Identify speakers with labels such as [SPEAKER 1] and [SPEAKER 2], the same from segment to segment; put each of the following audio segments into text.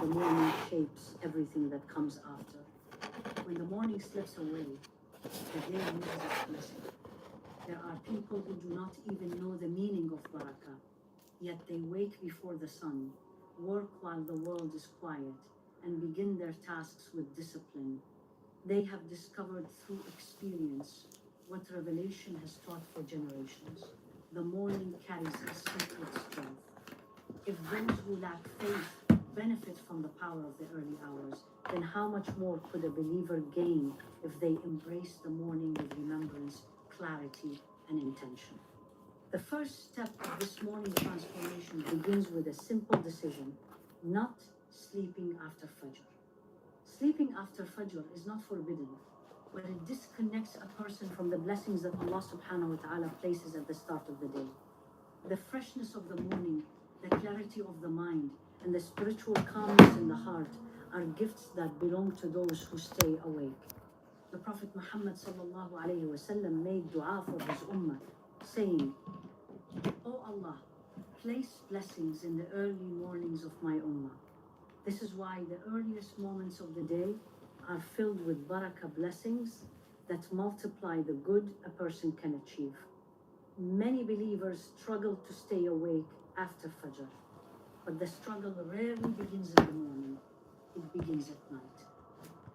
[SPEAKER 1] the morning shapes everything that comes after. When the morning slips away, the day loses its blessing. There are people who do not even know the meaning of barakah, yet they wake before the sun, work while the world is quiet, and begin their tasks with discipline. They have discovered through experience what revelation has taught for generations. The morning carries a sacred strength. If those who lack faith benefit from the power of the early hours, then how much more could a believer gain if they embrace the morning with remembrance, clarity, and intention? The first step of this morning transformation begins with a simple decision: not sleeping after Fajr. Sleeping after Fajr is not forbidden, but it disconnects a person from the blessings that Allah subhanahu wa ta'ala places at the start of the day. The freshness of the morning, the clarity of the mind, and the spiritual calmness in the heart are gifts that belong to those who stay awake. The Prophet Muhammad sallallahu alayhi wasallam made dua for his ummah, saying, "O Allah, place blessings in the early mornings of my ummah." This is why the earliest moments of the day are filled with barakah blessings that multiply the good a person can achieve. Many believers struggle to stay awake after Fajr, but the struggle rarely begins in the morning, it begins at night.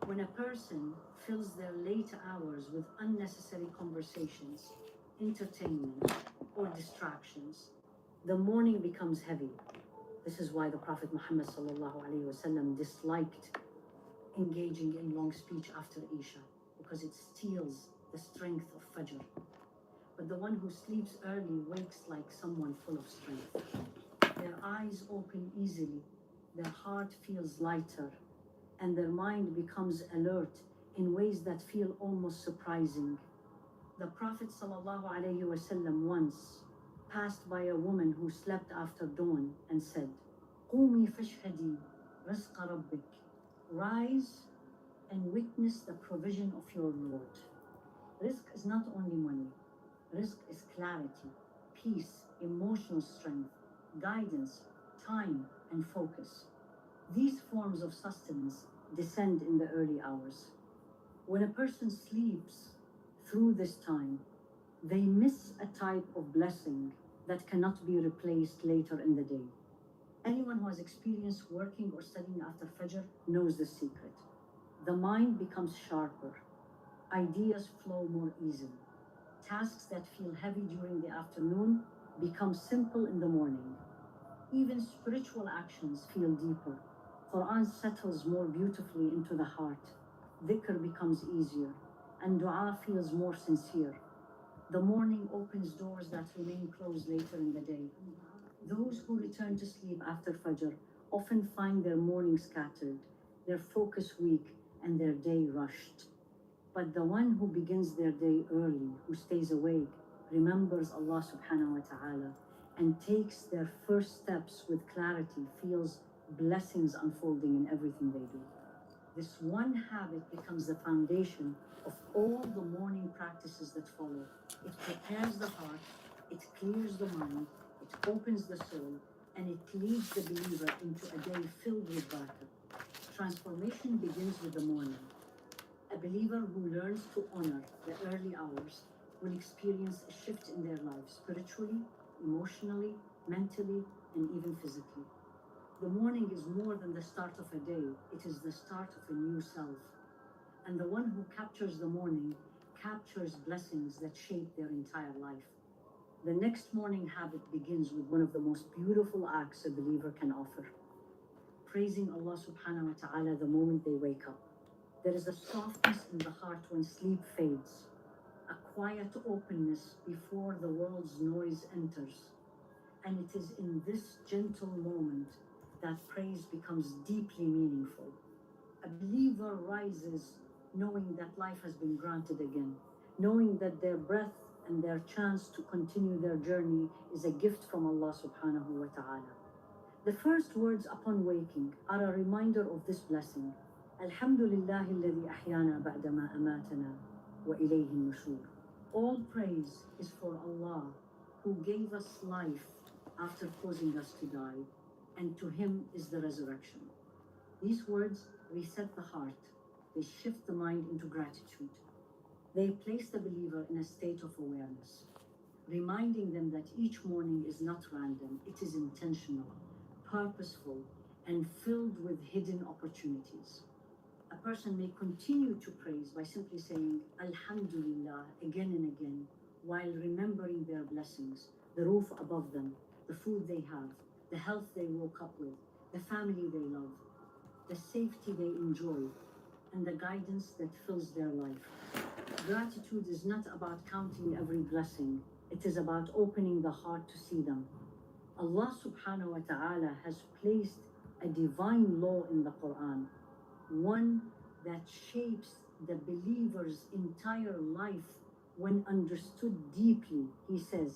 [SPEAKER 1] When a person fills their late hours with unnecessary conversations, entertainment, or distractions, the morning becomes heavy. This is why the Prophet Muhammad disliked engaging in long speech after Isha, because it steals the strength of Fajr. But the one who sleeps early wakes like someone full of strength. Their eyes open easily, their heart feels lighter, and their mind becomes alert in ways that feel almost surprising. The Prophet ﷺ once passed by a woman who slept after dawn and said, "Qumi fashhadi rizqa rabbik." Rise and witness the provision of your Lord. Rizq is not only money. Rizq is clarity, peace, emotional strength, guidance, time, and focus. These forms of sustenance descend in the early hours. When a person sleeps through this time, they miss a type of blessing that cannot be replaced later in the day. Anyone who has experienced working or studying after Fajr knows the secret. The mind becomes sharper, ideas flow more easily. Tasks that feel heavy during the afternoon become simple in the morning. Even spiritual actions feel deeper. Quran settles more beautifully into the heart. Dhikr becomes easier, and dua feels more sincere. The morning opens doors that remain closed later in the day. Those who return to sleep after Fajr often find their morning scattered, their focus weak, and their day rushed. But the one who begins their day early, who stays awake, remembers Allah subhanahu wa ta'ala, and takes their first steps with clarity, feels blessings unfolding in everything they do. This one habit becomes the foundation of all the morning practices that follow. It prepares the heart, it clears the mind, it opens the soul, and it leads the believer into a day filled with barakah. Transformation begins with the morning. A believer who learns to honor the early hours will experience a shift in their lives, spiritually, emotionally, mentally, and even physically. The morning is more than the start of a day, it is the start of a new self. And the one who captures the morning captures blessings that shape their entire life. The next morning habit begins with one of the most beautiful acts a believer can offer: praising Allah subhanahu wa ta'ala the moment they wake up. There is a softness in the heart when sleep fades, a quiet openness before the world's noise enters. And it is in this gentle moment that praise becomes deeply meaningful. A believer rises knowing that life has been granted again, knowing that their breath and their chance to continue their journey is a gift from Allah subhanahu wa ta'ala. The first words upon waking are a reminder of this blessing. Alhamdulillah alladhi ahyana ba'dama amatana wa ilayhi nushur. All praise is for Allah, who gave us life after causing us to die, and to Him is the resurrection. These words reset the heart, they shift the mind into gratitude. They place the believer in a state of awareness, reminding them that each morning is not random, it is intentional, purposeful, and filled with hidden opportunities. A person may continue to praise by simply saying Alhamdulillah again and again while remembering their blessings, the roof above them, the food they have, the health they woke up with, the family they love, the safety they enjoy, and the guidance that fills their life. Gratitude is not about counting every blessing, it is about opening the heart to see them. Allah subhanahu wa ta'ala has placed a divine law in the Quran, one that shapes the believer's entire life when understood deeply. He says,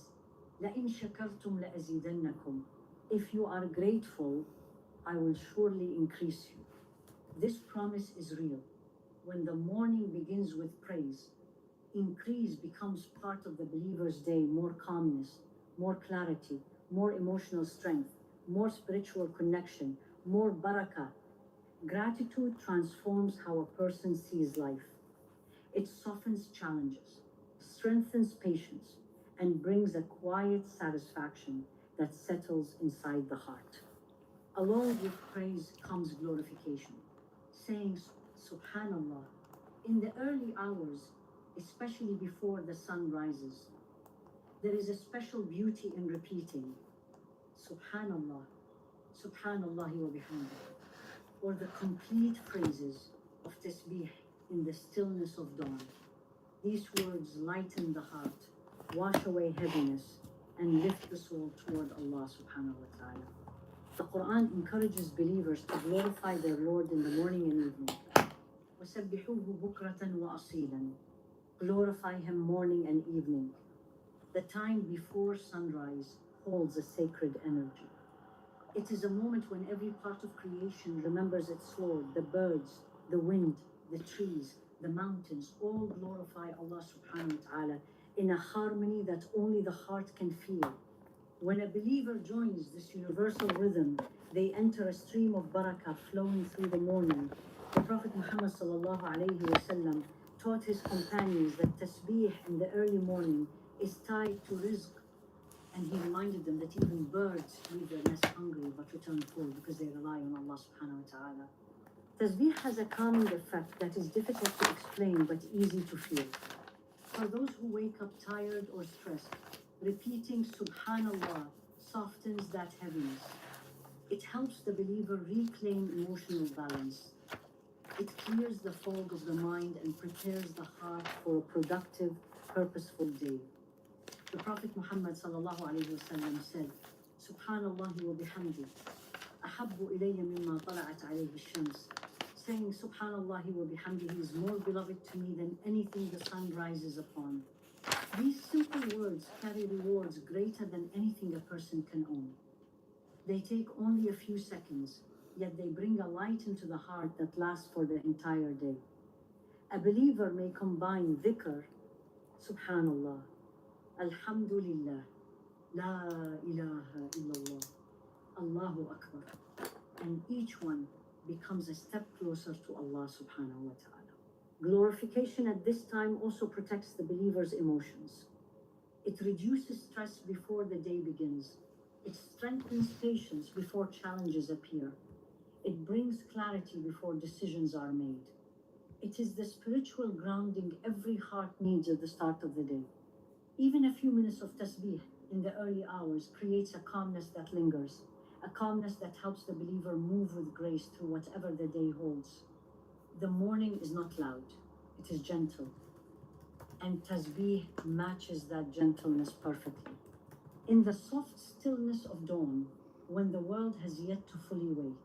[SPEAKER 1] لَإِن شَكَرْتُمْ لَأَزِيدَنَّكُمْ. If you are grateful, I will surely increase you. This promise is real. When the morning begins with praise, increase becomes part of the believer's day, more calmness, more clarity, more emotional strength, more spiritual connection, more barakah. Gratitude transforms how a person sees life. It softens challenges, strengthens patience, and brings a quiet satisfaction that settles inside the heart. Along with praise comes glorification, saying Subhanallah in the early hours, especially before the sun rises. There is a special beauty in repeating Subhanallah, Subhanallahi wa bihamdih, or the complete phrases of tasbih in the stillness of dawn. These words lighten the heart, wash away heaviness, and lift the soul toward Allah subhanahu wa ta'ala. The Quran encourages believers to glorify their Lord in the morning and evening. وَسَبِّحُوهُ بُكْرَةً وَأَصِيلًا. Glorify Him morning and evening. The time before sunrise holds a sacred energy. It is a moment when every part of creation remembers its Lord. The birds, the wind, the trees, the mountains all glorify Allah subhanahu wa ta'ala in a harmony that only the heart can feel. When a believer joins this universal rhythm, they enter a stream of barakah flowing through the morning. The Prophet Muhammad sallallahu alayhi wasallam taught his companions that tasbih in the early morning is tied to rizq, and he reminded them that even birds leave their nest hungry but return full because they rely on Allah subhanahu wa ta'ala. Tasbih has a calming effect that is difficult to explain but easy to feel. For those who wake up tired or stressed, repeating Subhanallah softens that heaviness. It helps the believer reclaim emotional balance. It clears the fog of the mind and prepares the heart for a productive, purposeful day. The Prophet Muhammad sallallahu alayhi wasallam said, Subhanallah wa bihamdi, ahabbu ilayya mimma tala'at alayhi shams. Saying Subhanallah wa bihamdihi is more beloved to me than anything the sun rises upon. These simple words carry rewards greater than anything a person can own. They take only a few seconds, yet they bring a light into the heart that lasts for the entire day. A believer may combine dhikr, Subhanallah, Alhamdulillah, La ilaha illallah, Allahu Akbar, and each one becomes a step closer to Allah subhanahu wa ta'ala. Glorification at this time also protects the believer's emotions. It reduces stress before the day begins. It strengthens patience before challenges appear. It brings clarity before decisions are made. It is the spiritual grounding every heart needs at the start of the day. Even a few minutes of tasbih in the early hours creates a calmness that lingers, a calmness that helps the believer move with grace through whatever the day holds. The morning is not loud, it is gentle, and tasbih matches that gentleness perfectly. In the soft stillness of dawn, when the world has yet to fully wake,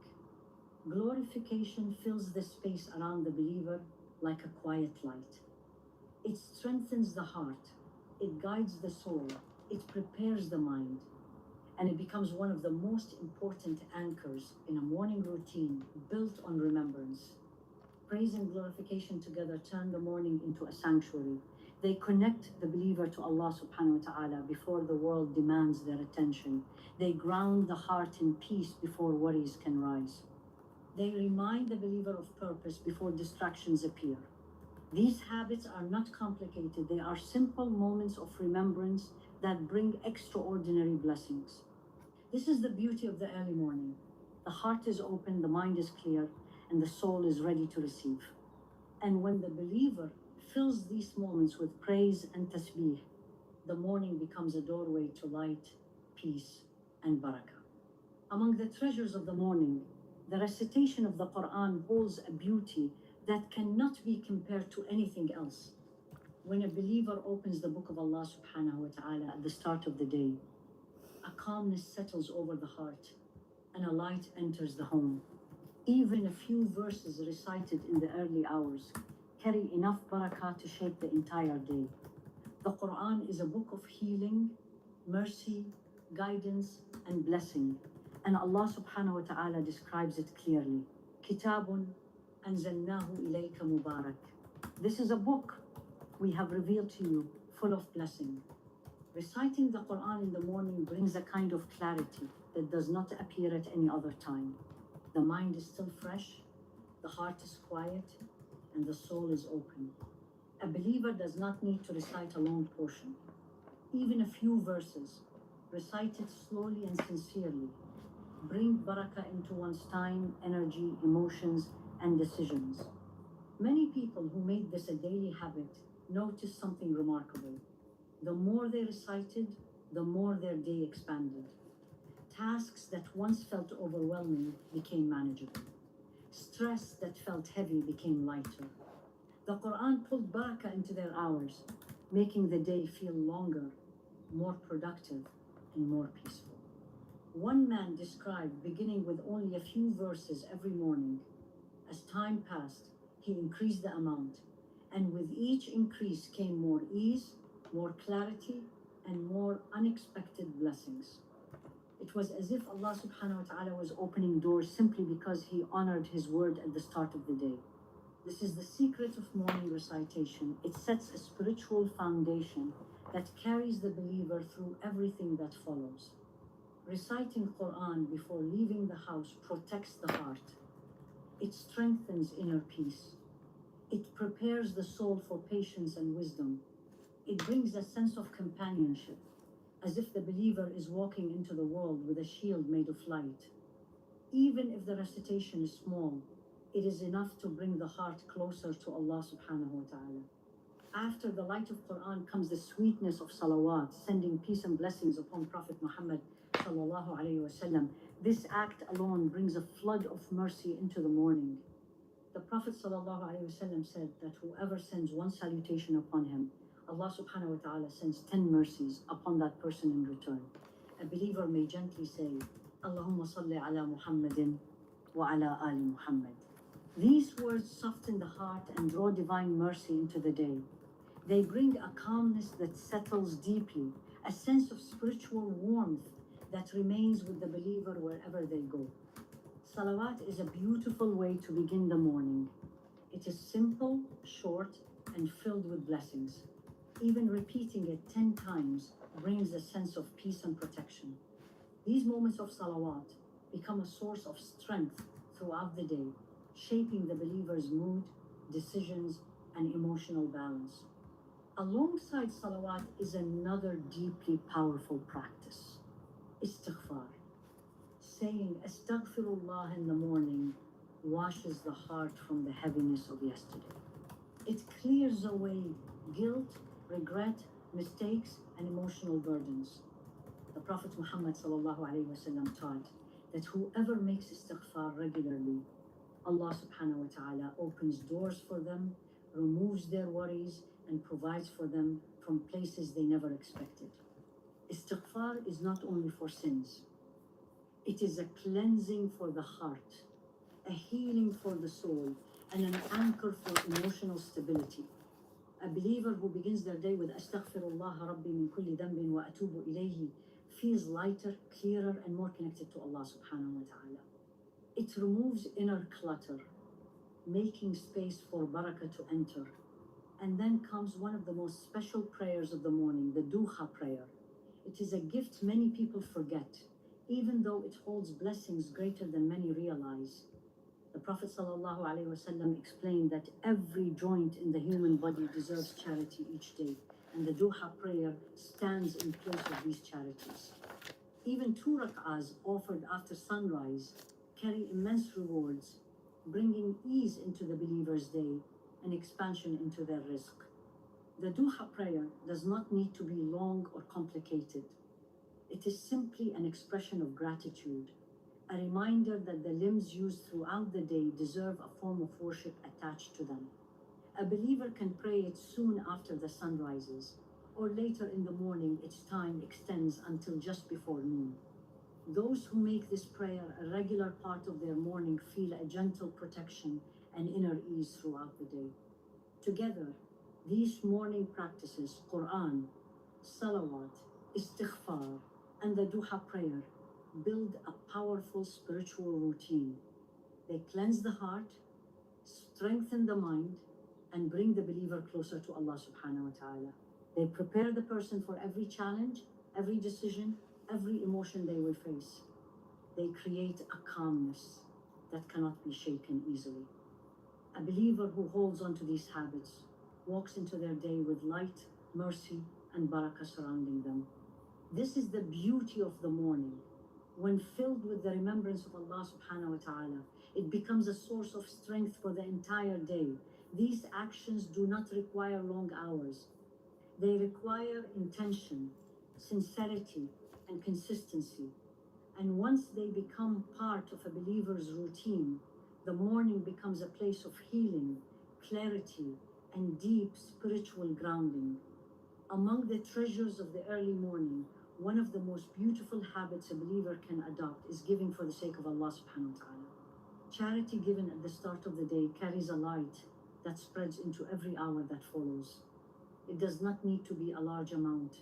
[SPEAKER 1] glorification fills the space around the believer like a quiet light. It strengthens the heart, it guides the soul, it prepares the mind, and it becomes one of the most important anchors in a morning routine built on remembrance. Praise and glorification together turn the morning into a sanctuary. They connect the believer to Allah subhanahu wa ta'ala before the world demands their attention. They ground the heart in peace before worries can rise. They remind the believer of purpose before distractions appear. These habits are not complicated, they are simple moments of remembrance that bring extraordinary blessings. This is the beauty of the early morning. The heart is open, the mind is clear, and the soul is ready to receive. And when the believer fills these moments with praise and tasbih, the morning becomes a doorway to light, peace, and barakah. Among the treasures of the morning, the recitation of the Quran holds a beauty that cannot be compared to anything else. When a believer opens the book of Allah subhanahu wa ta'ala at the start of the day, a calmness settles over the heart and a light enters the home. Even a few verses recited in the early hours carry enough barakah to shape the entire day. The Quran is a book of healing, mercy, guidance, and blessing. And Allah subhanahu wa ta'ala describes it clearly. Kitabun anzalnahu ilayka mubarak. This is a book we have revealed to you, full of blessing. Reciting the Quran in the morning brings a kind of clarity that does not appear at any other time. The mind is still fresh, the heart is quiet, and the soul is open. A believer does not need to recite a long portion. Even a few verses, recited slowly and sincerely, bring barakah into one's time, energy, emotions, and decisions. Many people who made this a daily habit noticed something remarkable. The more they recited, the more their day expanded. Tasks that once felt overwhelming became manageable. Stress that felt heavy became lighter. The Quran pulled barakah into their hours, making the day feel longer, more productive, and more peaceful. One man described beginning with only a few verses every morning. As time passed, he increased the amount, and with each increase came more ease, more clarity, and more unexpected blessings. It was as if Allah subhanahu wa ta'ala was opening doors simply because he honored his word at the start of the day. This is the secret of morning recitation. It sets a spiritual foundation that carries the believer through everything that follows. Reciting Quran before leaving the house protects the heart. It strengthens inner peace. It prepares the soul for patience and wisdom. It brings a sense of companionship, as if the believer is walking into the world with a shield made of light. Even if the recitation is small, it is enough to bring the heart closer to Allah subhanahu wa ta'ala. After the light of Quran comes the sweetness of salawat, sending peace and blessings upon Prophet Muhammad sallallahu alayhi wasallam. This act alone brings a flood of mercy into the morning. The Prophet sallallahu alayhi wasallam said that whoever sends one salutation upon him, Allah subhanahu wa ta'ala sends 10 mercies upon that person in return. A believer may gently say, Allahumma salli ala Muhammadin wa ala ali Muhammad. These words soften the heart and draw divine mercy into the day. They bring a calmness that settles deeply, a sense of spiritual warmth that remains with the believer wherever they go. Salawat is a beautiful way to begin the morning. It is simple, short, and filled with blessings. Even repeating it 10 times brings a sense of peace and protection. These moments of salawat become a source of strength throughout the day, shaping the believer's mood, decisions, and emotional balance. Alongside salawat is another deeply powerful practice, istighfar. Saying astaghfirullah in the morning washes the heart from the heaviness of yesterday. It clears away guilt, regret, mistakes, and emotional burdens. The Prophet Muhammad sallallahu alaihi wasallam taught that whoever makes istighfar regularly, Allah subhanahu wa ta'ala opens doors for them, removes their worries, and provides for them from places they never expected. Istighfar is not only for sins. It is a cleansing for the heart, a healing for the soul, and an anchor for emotional stability. A believer who begins their day with Astaghfirullah Rabbi min kulli dhanbin wa atubu ilayhi feels lighter, clearer, and more connected to Allah subhanahu wa ta'ala. It removes inner clutter, making space for barakah to enter. And then comes one of the most special prayers of the morning, the duha prayer. It is a gift many people forget, even though it holds blessings greater than many realize. The Prophet ﷺ explained that every joint in the human body deserves charity each day, and the duha prayer stands in place of these charities. Even 2 rak'ahs offered after sunrise carry immense rewards, bringing ease into the believer's day and expansion into their rizq. The duha prayer does not need to be long or complicated. It is simply an expression of gratitude, a reminder that the limbs used throughout the day deserve a form of worship attached to them. A believer can pray it soon after the sun rises, or later in the morning its time extends until just before noon. Those who make this prayer a regular part of their morning feel a gentle protection and inner ease throughout the day. Together, these morning practices, Quran, salawat, istighfar, and the duha prayer, build a powerful spiritual routine. They cleanse the heart, strengthen the mind, and bring the believer closer to Allah subhanahu wa ta'ala. They prepare the person for every challenge, every decision, every emotion they will face. They create a calmness that cannot be shaken easily. A believer who holds on to these habits walks into their day with light, mercy, and barakah surrounding them. This is the beauty of the morning. When filled with the remembrance of Allah subhanahu wa ta'ala, it becomes a source of strength for the entire day. These actions do not require long hours. They require intention, sincerity, and consistency. And once they become part of a believer's routine, the morning becomes a place of healing, clarity, and deep spiritual grounding. Among the treasures of the early morning, one of the most beautiful habits a believer can adopt is giving for the sake of Allah subhanahu wa ta'ala. Charity given at the start of the day carries a light that spreads into every hour that follows. It does not need to be a large amount.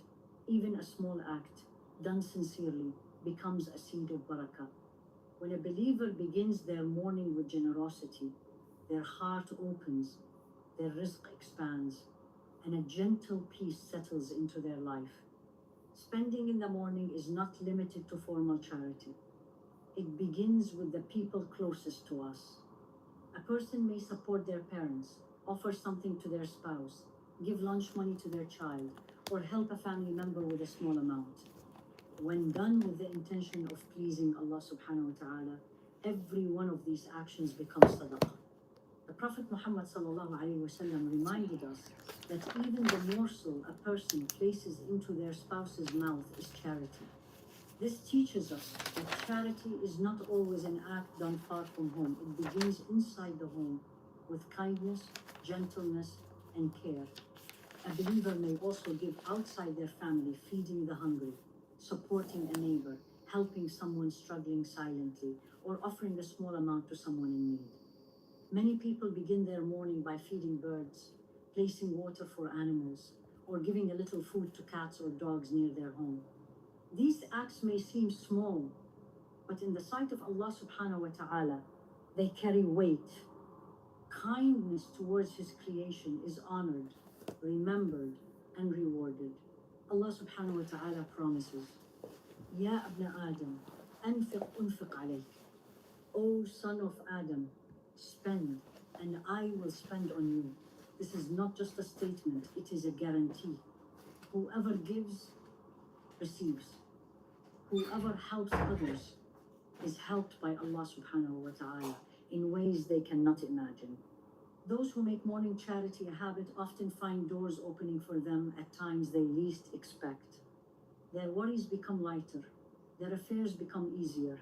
[SPEAKER 1] Even a small act, done sincerely, becomes a seed of barakah. When a believer begins their morning with generosity, their heart opens, their rizq expands, and a gentle peace settles into their life. Spending in the morning is not limited to formal charity. It begins with the people closest to us. A person may support their parents, offer something to their spouse, give lunch money to their child, or help a family member with a small amount. When done with the intention of pleasing Allah subhanahu wa ta'ala, every one of these actions becomes sadaqah. The Prophet Muhammad sallallahu alaihi wasallam reminded us that even the morsel a person places into their spouse's mouth is charity. This teaches us that charity is not always an act done far from home. It begins inside the home with kindness, gentleness, and care. A believer may also give outside their family, feeding the hungry, supporting a neighbor, helping someone struggling silently, or offering a small amount to someone in need. Many people begin their morning by feeding birds, placing water for animals, or giving a little food to cats or dogs near their home. These acts may seem small, but in the sight of Allah subhanahu wa ta'ala, they carry weight. Kindness towards His creation is honored, remembered, and rewarded. Allah subhanahu wa ta'ala promises, Ya abna Adam, anfiq unfiq alayk. O son of Adam, spend, and I will spend on you. This is not just a statement, it is a guarantee. Whoever gives, receives. Whoever helps others is helped by Allah subhanahu wa ta'ala in ways they cannot imagine. Those who make morning charity a habit often find doors opening for them at times they least expect. Their worries become lighter, their affairs become easier,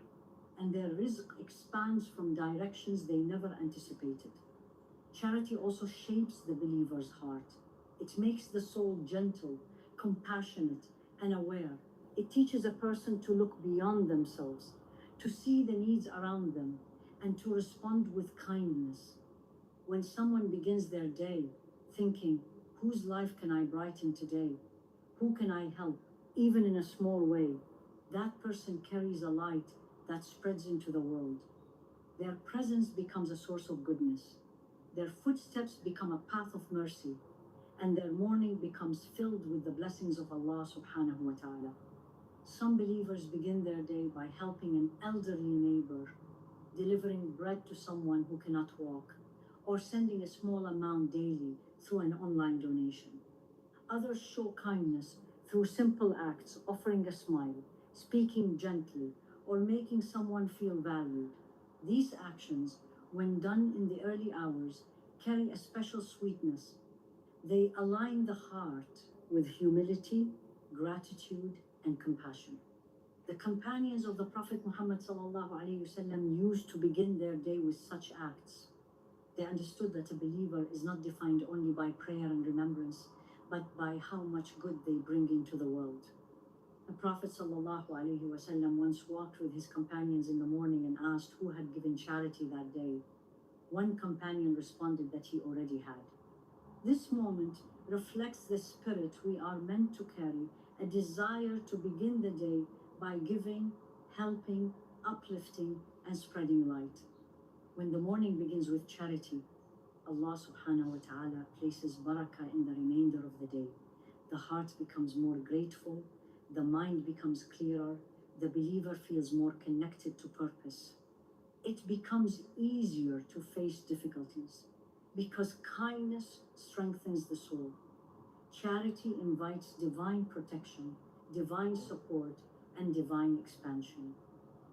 [SPEAKER 1] and their rizq expands from directions they never anticipated. Charity also shapes the believer's heart. It makes the soul gentle, compassionate, and aware. It teaches a person to look beyond themselves, to see the needs around them, and to respond with kindness. When someone begins their day thinking, whose life can I brighten today? Who can I help, even in a small way? That person carries a light that spreads into the world. Their presence becomes a source of goodness. Their footsteps become a path of mercy, and their morning becomes filled with the blessings of Allah subhanahu wa ta'ala. Some believers begin their day by helping an elderly neighbor, delivering bread to someone who cannot walk, or sending a small amount daily through an online donation. Others show kindness through simple acts, offering a smile, speaking gently, or making someone feel valued. These actions, when done in the early hours, carry a special sweetness. They align the heart with humility, gratitude, and compassion. The companions of the Prophet Muhammad ﷺ used to begin their day with such acts. They understood that a believer is not defined only by prayer and remembrance, but by how much good they bring into the world. The Prophet ﷺ once walked with his companions in the morning and asked who had given charity that day. One companion responded that he already had. This moment reflects the spirit we are meant to carry, a desire to begin the day by giving, helping, uplifting, and spreading light. When the morning begins with charity, Allah subhanahu wa ta'ala places barakah in the remainder of the day. The heart becomes more grateful, the mind becomes clearer, the believer feels more connected to purpose. It becomes easier to face difficulties because kindness strengthens the soul. Charity invites divine protection, divine support, and divine expansion.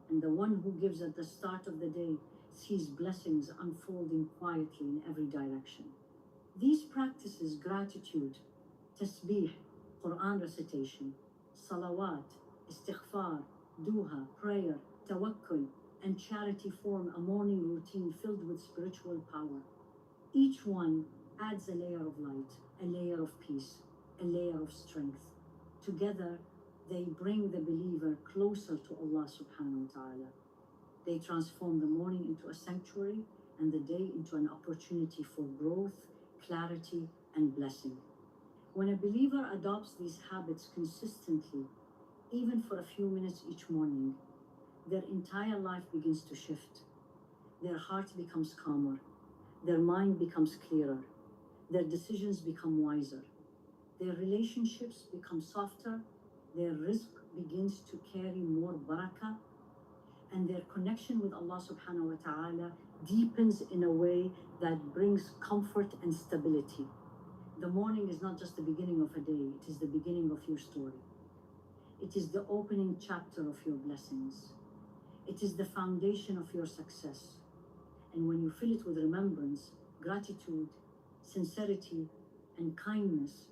[SPEAKER 1] And the one who gives at the start of the day sees blessings unfolding quietly in every direction. These practices, gratitude, tasbih, Quran recitation, salawat, istighfar, duha, prayer, tawakkul, and charity form a morning routine filled with spiritual power. Each one adds a layer of light, a layer of peace, a layer of strength. Together, they bring the believer closer to Allah subhanahu wa ta'ala. They transform the morning into a sanctuary and the day into an opportunity for growth, clarity, and blessing. When a believer adopts these habits consistently, even for a few minutes each morning, their entire life begins to shift. Their heart becomes calmer, their mind becomes clearer, their decisions become wiser, their relationships become softer, their rizq begins to carry more barakah, and their connection with Allah subhanahu wa ta'ala deepens in a way that brings comfort and stability. The morning is not just the beginning of a day, it is the beginning of your story. It is the opening chapter of your blessings. It is the foundation of your success. And when you fill it with remembrance, gratitude, sincerity, and kindness,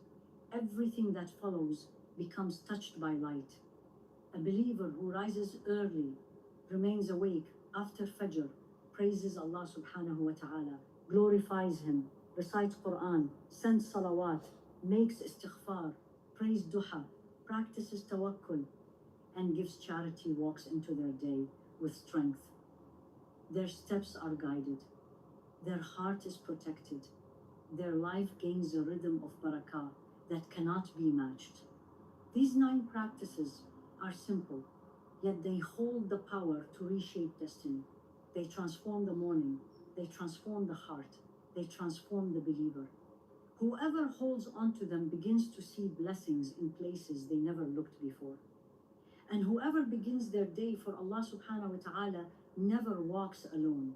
[SPEAKER 1] everything that follows becomes touched by light. A believer who rises early, remains awake after Fajr, praises Allah subhanahu wa ta'ala, glorifies Him, recites Quran, sends salawat, makes istighfar, prays duha, practices tawakkul, and gives charity walks into their day with strength. Their steps are guided, their heart is protected, their life gains a rhythm of barakah that cannot be matched. These 9 practices are simple, yet they hold the power to reshape destiny. They transform the morning, they transform the heart, they transform the believer. Whoever holds on to them begins to see blessings in places they never looked before. And whoever begins their day for Allah subhanahu wa ta'ala never walks alone.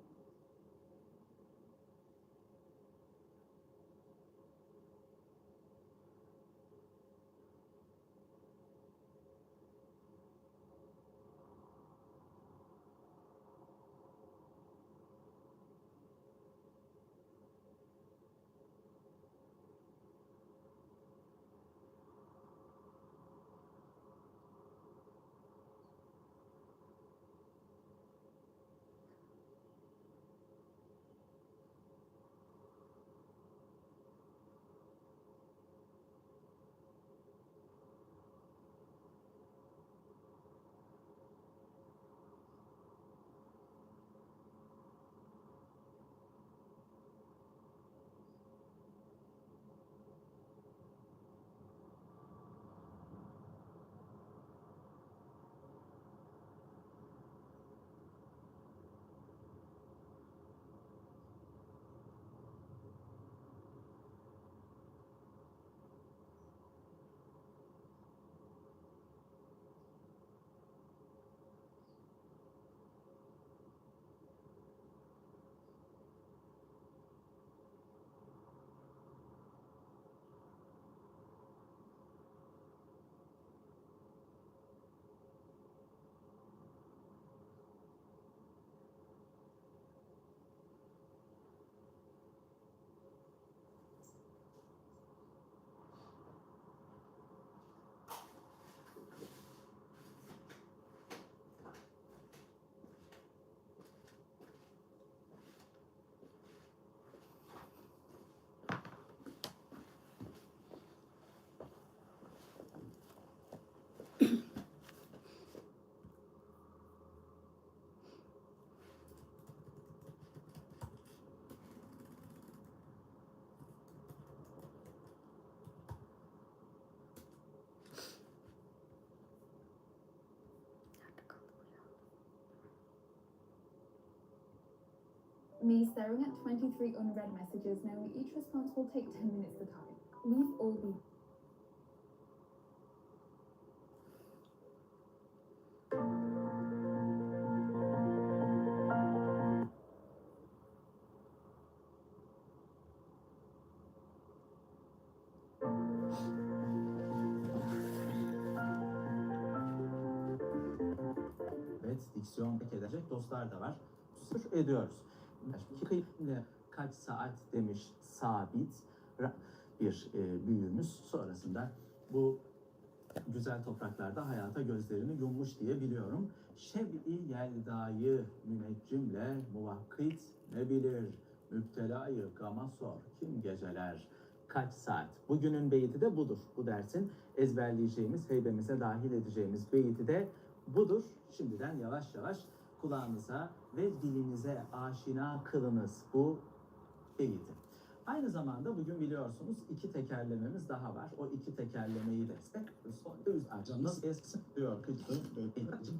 [SPEAKER 2] Me staring at 23 unread messages, knowing each response will take 10 minutes to type. We've all been.
[SPEAKER 3] Evet, diksiyon edecek dostlar da var. Sır ediyoruz. Kaç saat demiş sabit bir büyüğümüz. Sonrasında bu güzel topraklarda hayata gözlerini yummuş diye biliyorum. Şebi yeldayı müneccimle muvakkit ne bilir, müptelayı gama sor, kim geceler kaç saat. Bugünün beyti de budur. Bu dersin ezberleyeceğimiz, heybemize dahil edeceğimiz beyti de budur. Şimdiden yavaş yavaş kulağınıza ve dilinize aşina kılınız bu beyti. Aynı zamanda bugün biliyorsunuz iki tekerlememiz daha var. O iki tekerlemeyi de nasıl diyor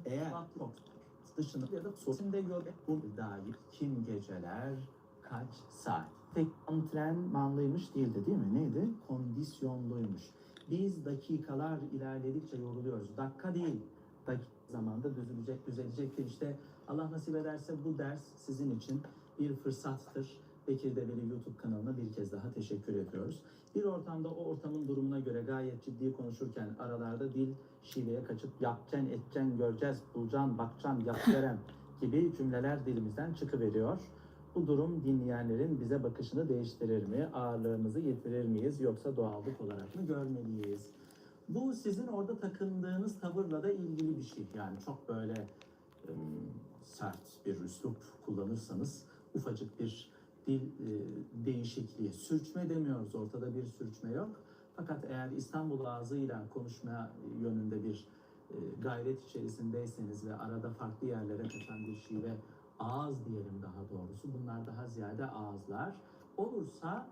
[SPEAKER 3] eğer çok dışında ya da sosinde göre bu dair kim geceler kaç saat. Tek antrenmanlıymış değildi değil mi? Neydi? Kondisyonluymuş. Biz dakikalar ilerledikçe yoruluyoruz. Dakika değil. Dakika zamanda düzelecektir. İşte Allah nasip ederse bu ders sizin için bir fırsattır. Bekir Develi YouTube kanalına bir kez daha teşekkür ediyoruz. Bir ortamda o ortamın durumuna göre gayet ciddi konuşurken aralarda dil şiveye kaçıp yapacaksın, edeceksin, göreceğiz, bulacaksın, bakacaksın, yapacağım gibi cümleler dilimizden çıkıveriyor. Bu durum dinleyenlerin bize bakışını değiştirir mi? Ağırlığımızı yitirir miyiz? Yoksa doğallık olarak mı görmeliyiz? Bu sizin orada takındığınız tavırla da ilgili bir şey. Yani çok böyle sert bir üslup kullanırsanız ufacık bir dil değişikliği, sürçme demiyoruz, ortada bir sürçme yok. Fakat eğer İstanbul ağzıyla konuşma yönünde bir gayret içerisindeyseniz ve arada farklı yerlere kaçan bir şive, ağız diyelim daha doğrusu, bunlar daha ziyade ağızlar olursa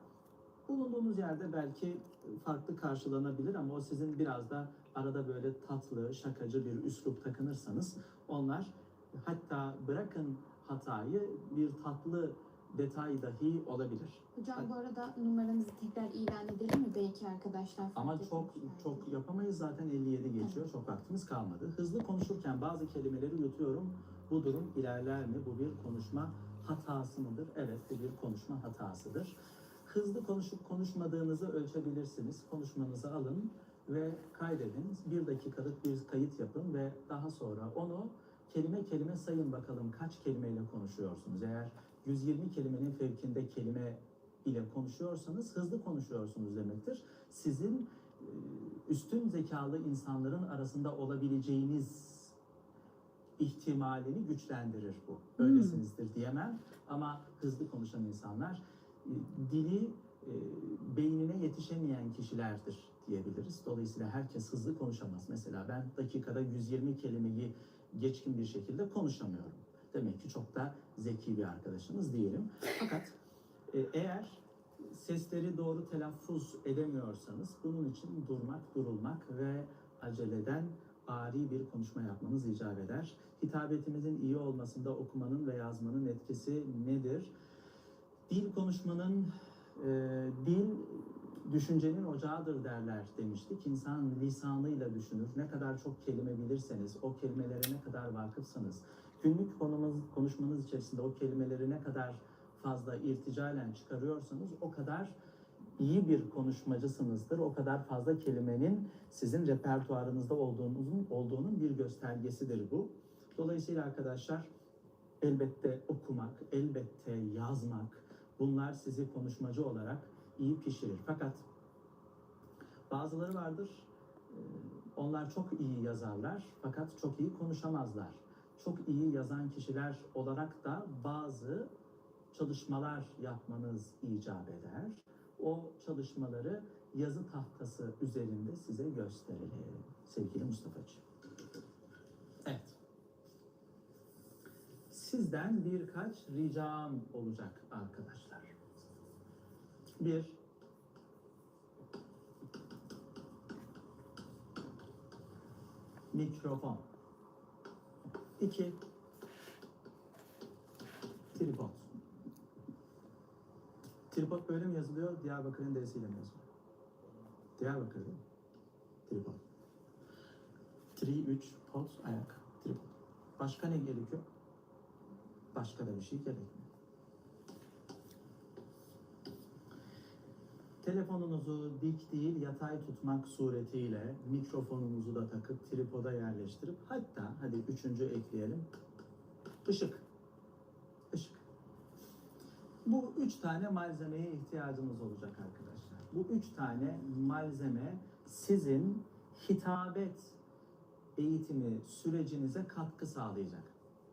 [SPEAKER 3] bulunduğunuz yerde belki farklı karşılanabilir ama o sizin biraz da arada böyle tatlı, şakacı bir üslup takınırsanız onlar, hatta bırakın hatayı, bir tatlı detay dahi olabilir.
[SPEAKER 2] Hocam bu arada numaranızı tekrar ilan edelim mi belki arkadaşlar?
[SPEAKER 3] Ama çok yapamayız zaten, 57 geçiyor. Çok vaktimiz kalmadı. Hızlı konuşurken bazı kelimeleri yutuyorum. Bu durum ilerler mi? Bu bir konuşma hatası mıdır? Evet, bu bir konuşma hatasıdır. Hızlı konuşup konuşmadığınızı ölçebilirsiniz. Konuşmanızı alın ve kaydedin. 1 dakikalık bir kayıt yapın ve daha sonra onu kelime kelime sayın bakalım kaç kelimeyle konuşuyorsunuz. Eğer 120 kelimenin fevkinde kelime ile konuşuyorsanız hızlı konuşuyorsunuz demektir. Sizin üstün zekalı insanların arasında olabileceğiniz ihtimalini güçlendirir bu. Öylesinizdir diyemem ama hızlı konuşan insanlar dili beynine yetişemeyen kişilerdir diyebiliriz. Dolayısıyla herkes hızlı konuşamaz. Mesela ben dakikada 120 kelimeyi geçkin bir şekilde konuşamıyorum. Demek ki çok da zeki bir arkadaşımız değilim. Fakat eğer sesleri doğru telaffuz edemiyorsanız bunun için durulmak ve aceleden ari bir konuşma yapmanız icap eder. Hitabetimizin iyi olmasında okumanın ve yazmanın etkisi nedir? Dil konuşmanın, dil düşüncenin ocağıdır derler demiştik. İnsan lisanıyla düşünür. Ne kadar çok kelime bilirseniz, o kelimelere ne kadar vakıfsanız, günlük konuşmanız içerisinde o kelimeleri ne kadar fazla irticalen çıkarıyorsanız o kadar iyi bir konuşmacısınızdır. O kadar fazla kelimenin sizin repertuarınızda olduğunun bir göstergesidir bu. Dolayısıyla arkadaşlar elbette okumak, elbette yazmak, bunlar sizi konuşmacı olarak iyi pişirir. Fakat bazıları vardır, onlar çok iyi yazarlar fakat çok iyi konuşamazlar. Çok iyi yazan kişiler olarak da bazı çalışmalar yapmanız icap eder. O çalışmaları yazı tahtası üzerinde size gösterelim sevgili Mustafa'cığım. Evet. Sizden birkaç ricam olacak arkadaşlar. 1. Mikrofon. 2. Tripod. Tripod böyle mi yazılıyor? Diyarbakır'ın D'siyle mi yazılıyor? Diyarbakır değil mi? Tripod. 3 pot ayak. Tripod. Başka ne gerekiyor? Başka da bir şey gerekmiyor. Telefonunuzu dik değil yatay tutmak suretiyle mikrofonunuzu da takıp tripoda yerleştirip hatta hadi üçüncü ekleyelim. Işık. Işık. Bu 3 tane malzemeye ihtiyacınız olacak arkadaşlar. Bu 3 tane malzeme sizin hitabet eğitimi sürecinize katkı sağlayacak.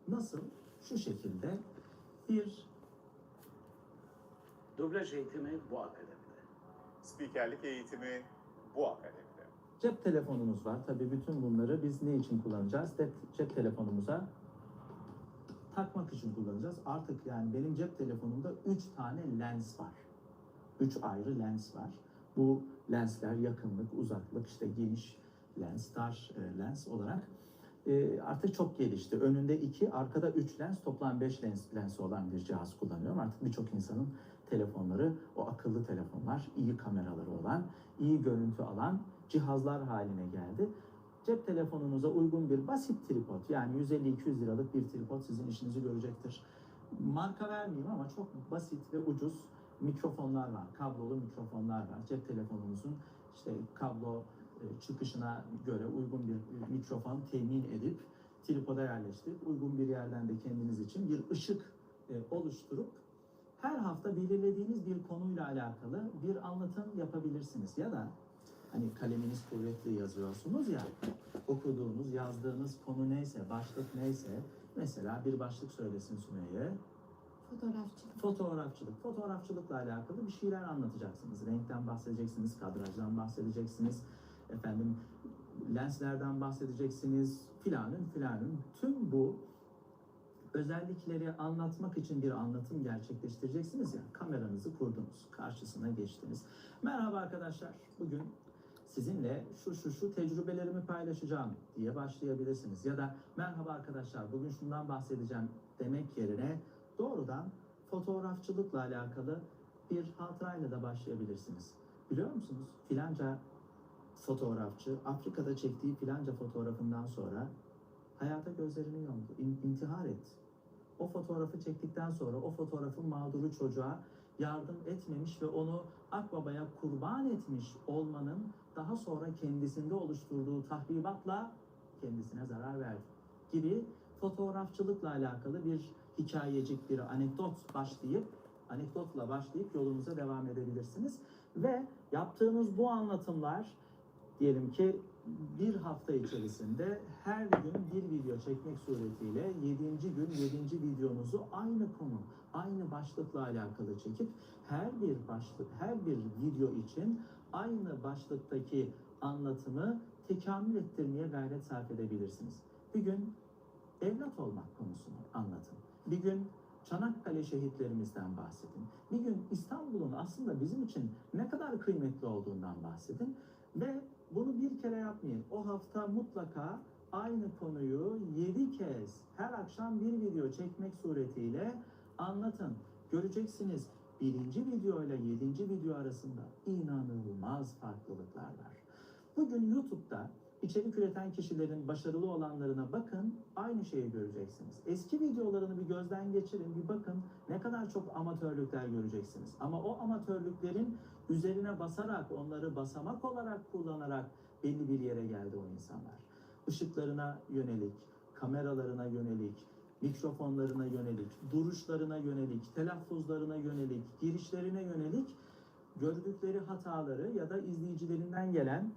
[SPEAKER 3] Nasıl? Şu şekilde bir
[SPEAKER 4] Dublaj eğitimi bu akademide.
[SPEAKER 5] Spikerlik eğitimi bu akademide.
[SPEAKER 3] cep telefonumuz var. Tabii bütün bunları biz ne için kullanacağız? Cep telefonumuza takmak için kullanacağız. Artık yani benim cep telefonumda 3 tane lens var. 3 ayrı lens var. Bu lensler yakınlık, uzaklık, işte geniş lens, dar lens olarak artık çok gelişti. Önünde 2, arkada 3 lens, toplam 5 lensi olan bir cihaz kullanıyorum. Artık birçok insanın telefonları, o akıllı telefonlar, iyi kameraları olan, iyi görüntü alan cihazlar haline geldi. Cep telefonunuza uygun bir basit tripod, yani 150-200 liralık bir tripod sizin işinizi görecektir. Marka vermeyeyim ama çok basit ve ucuz mikrofonlar var, kablolu mikrofonlar var. Cep telefonunuzun işte kablo çıkışına göre uygun bir mikrofon temin edip tripoda yerleştirip uygun bir yerden de kendiniz için bir ışık oluşturup her hafta belirlediğiniz bir konuyla alakalı bir anlatım yapabilirsiniz. Ya da hani kaleminiz kuvvetli yazıyorsunuz ya, okuduğunuz, yazdığınız konu neyse, başlık neyse, mesela bir başlık söylesin Sümeyye.
[SPEAKER 2] Fotoğrafçılık.
[SPEAKER 3] Fotoğrafçılıkla alakalı bir şeyler anlatacaksınız. Renkten bahsedeceksiniz, kadrajdan bahsedeceksiniz, efendim lenslerden bahsedeceksiniz, filanın. Tüm bu özellikleri anlatmak için bir anlatım gerçekleştireceksiniz ya, kameranızı kurdunuz, karşısına geçtiniz. Merhaba arkadaşlar, bugün sizinle şu tecrübelerimi paylaşacağım diye başlayabilirsiniz. Ya da merhaba arkadaşlar, bugün şundan bahsedeceğim demek yerine doğrudan fotoğrafçılıkla alakalı bir hatırayla da başlayabilirsiniz. Biliyor musunuz? Filanca fotoğrafçı Afrika'da çektiği filanca fotoğrafından sonra hayata gözlerini yumdu, intihar etti. O fotoğrafı çektikten sonra o fotoğrafın mağduru çocuğa yardım etmemiş ve onu Akbaba'ya kurban etmiş olmanın daha sonra kendisinde oluşturduğu tahribatla kendisine zarar verdi gibi fotoğrafçılıkla alakalı bir hikayecik, bir anekdotla başlayıp yolunuza devam edebilirsiniz. Ve yaptığınız bu anlatımlar diyelim ki bir hafta içerisinde her gün bir video çekmek suretiyle 7. gün 7. videonuzu aynı konu, aynı başlıkla alakalı çekip her bir video için aynı başlıktaki anlatımı tekamül ettirmeye gayret sarf edebilirsiniz. Bir gün evlat olmak konusunu anlatın. Bir gün Çanakkale şehitlerimizden bahsedin. Bir gün İstanbul'un aslında bizim için ne kadar kıymetli olduğundan bahsedin. Ve bunu bir kere yapmayın. O hafta mutlaka aynı konuyu 7 kez her akşam bir video çekmek suretiyle anlatın. Göreceksiniz 1. video ile 7. video arasında inanılmaz farklılıklar var. Bugün YouTube'da içerik üreten kişilerin başarılı olanlarına bakın, aynı şeyi göreceksiniz. Eski videolarını bir gözden geçirin, bir bakın ne kadar çok amatörlükler göreceksiniz. Ama o amatörlüklerin üzerine basarak, onları basamak olarak kullanarak belli bir yere geldi o insanlar. Işıklarına yönelik, kameralarına yönelik, mikrofonlarına yönelik, duruşlarına yönelik, telaffuzlarına yönelik, girişlerine yönelik gördükleri hataları ya da izleyicilerinden gelen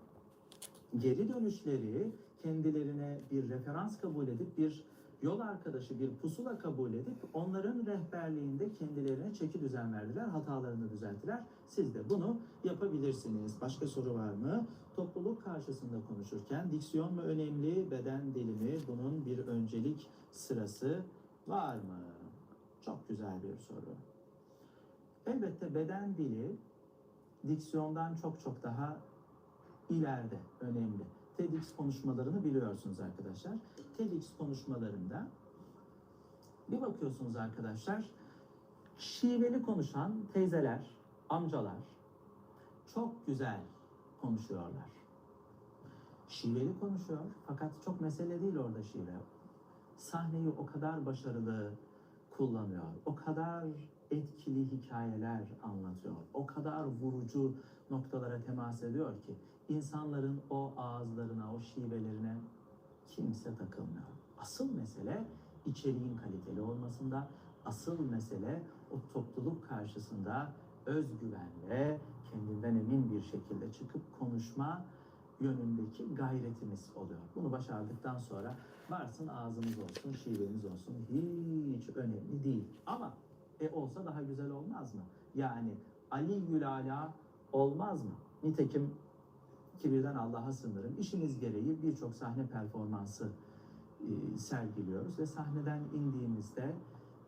[SPEAKER 3] geri dönüşleri kendilerine bir referans kabul edip, bir yol arkadaşı, bir pusula kabul edip onların rehberliğinde kendilerine çeki düzen verdiler, hatalarını düzelttiler. Siz de bunu yapabilirsiniz. Başka soru var mı? Topluluk karşısında konuşurken diksiyon mu önemli, beden dili mi? Bunun bir öncelik sırası var mı? Çok güzel bir soru. Elbette beden dili diksiyondan çok daha ileride, önemli. TEDx konuşmalarını biliyorsunuz arkadaşlar. TEDx konuşmalarında bir bakıyorsunuz arkadaşlar, şiveli konuşan teyzeler, Amcalar çok güzel konuşuyorlar. Şiveli konuşuyor fakat çok mesele değil orada şive. Sahneyi o kadar başarılı kullanıyor, o kadar etkili hikayeler anlatıyor, o kadar vurucu noktalara temas ediyor ki insanların o ağızlarına, o şivelerine kimse takılmıyor. Asıl mesele içeriğin kaliteli olmasında, asıl mesele o topluluk karşısında özgüvenle, kendinden emin bir şekilde çıkıp konuşma yönündeki gayretimiz oluyor. Bunu başardıktan sonra varsın ağzımız olsun, şivemiz olsun hiç önemli değil. Ama olsa daha güzel olmaz mı? Yani Ali Gülala olmaz mı? Nitekim kibirden Allah'a sığınırım. İşimiz gereği birçok sahne performansı sergiliyoruz ve sahneden indiğimizde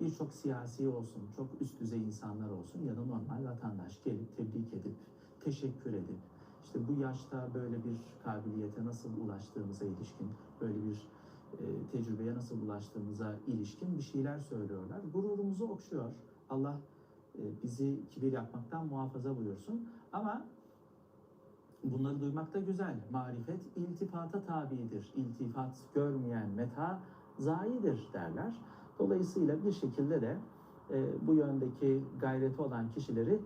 [SPEAKER 3] birçok siyasi olsun, çok üst düzey insanlar olsun ya da normal vatandaş gelip tebrik edip, teşekkür edip, işte bu yaşta böyle bir kabiliyete nasıl ulaştığımıza ilişkin, böyle bir tecrübeye nasıl ulaştığımıza ilişkin bir şeyler söylüyorlar. Gururumuzu okşuyor. Allah bizi kibir yapmaktan muhafaza buyursun. Ama bunları duymak da güzel. Marifet iltifata tabidir. İltifat görmeyen meta zayidir derler. Dolayısıyla bir şekilde de bu yöndeki gayreti olan kişileri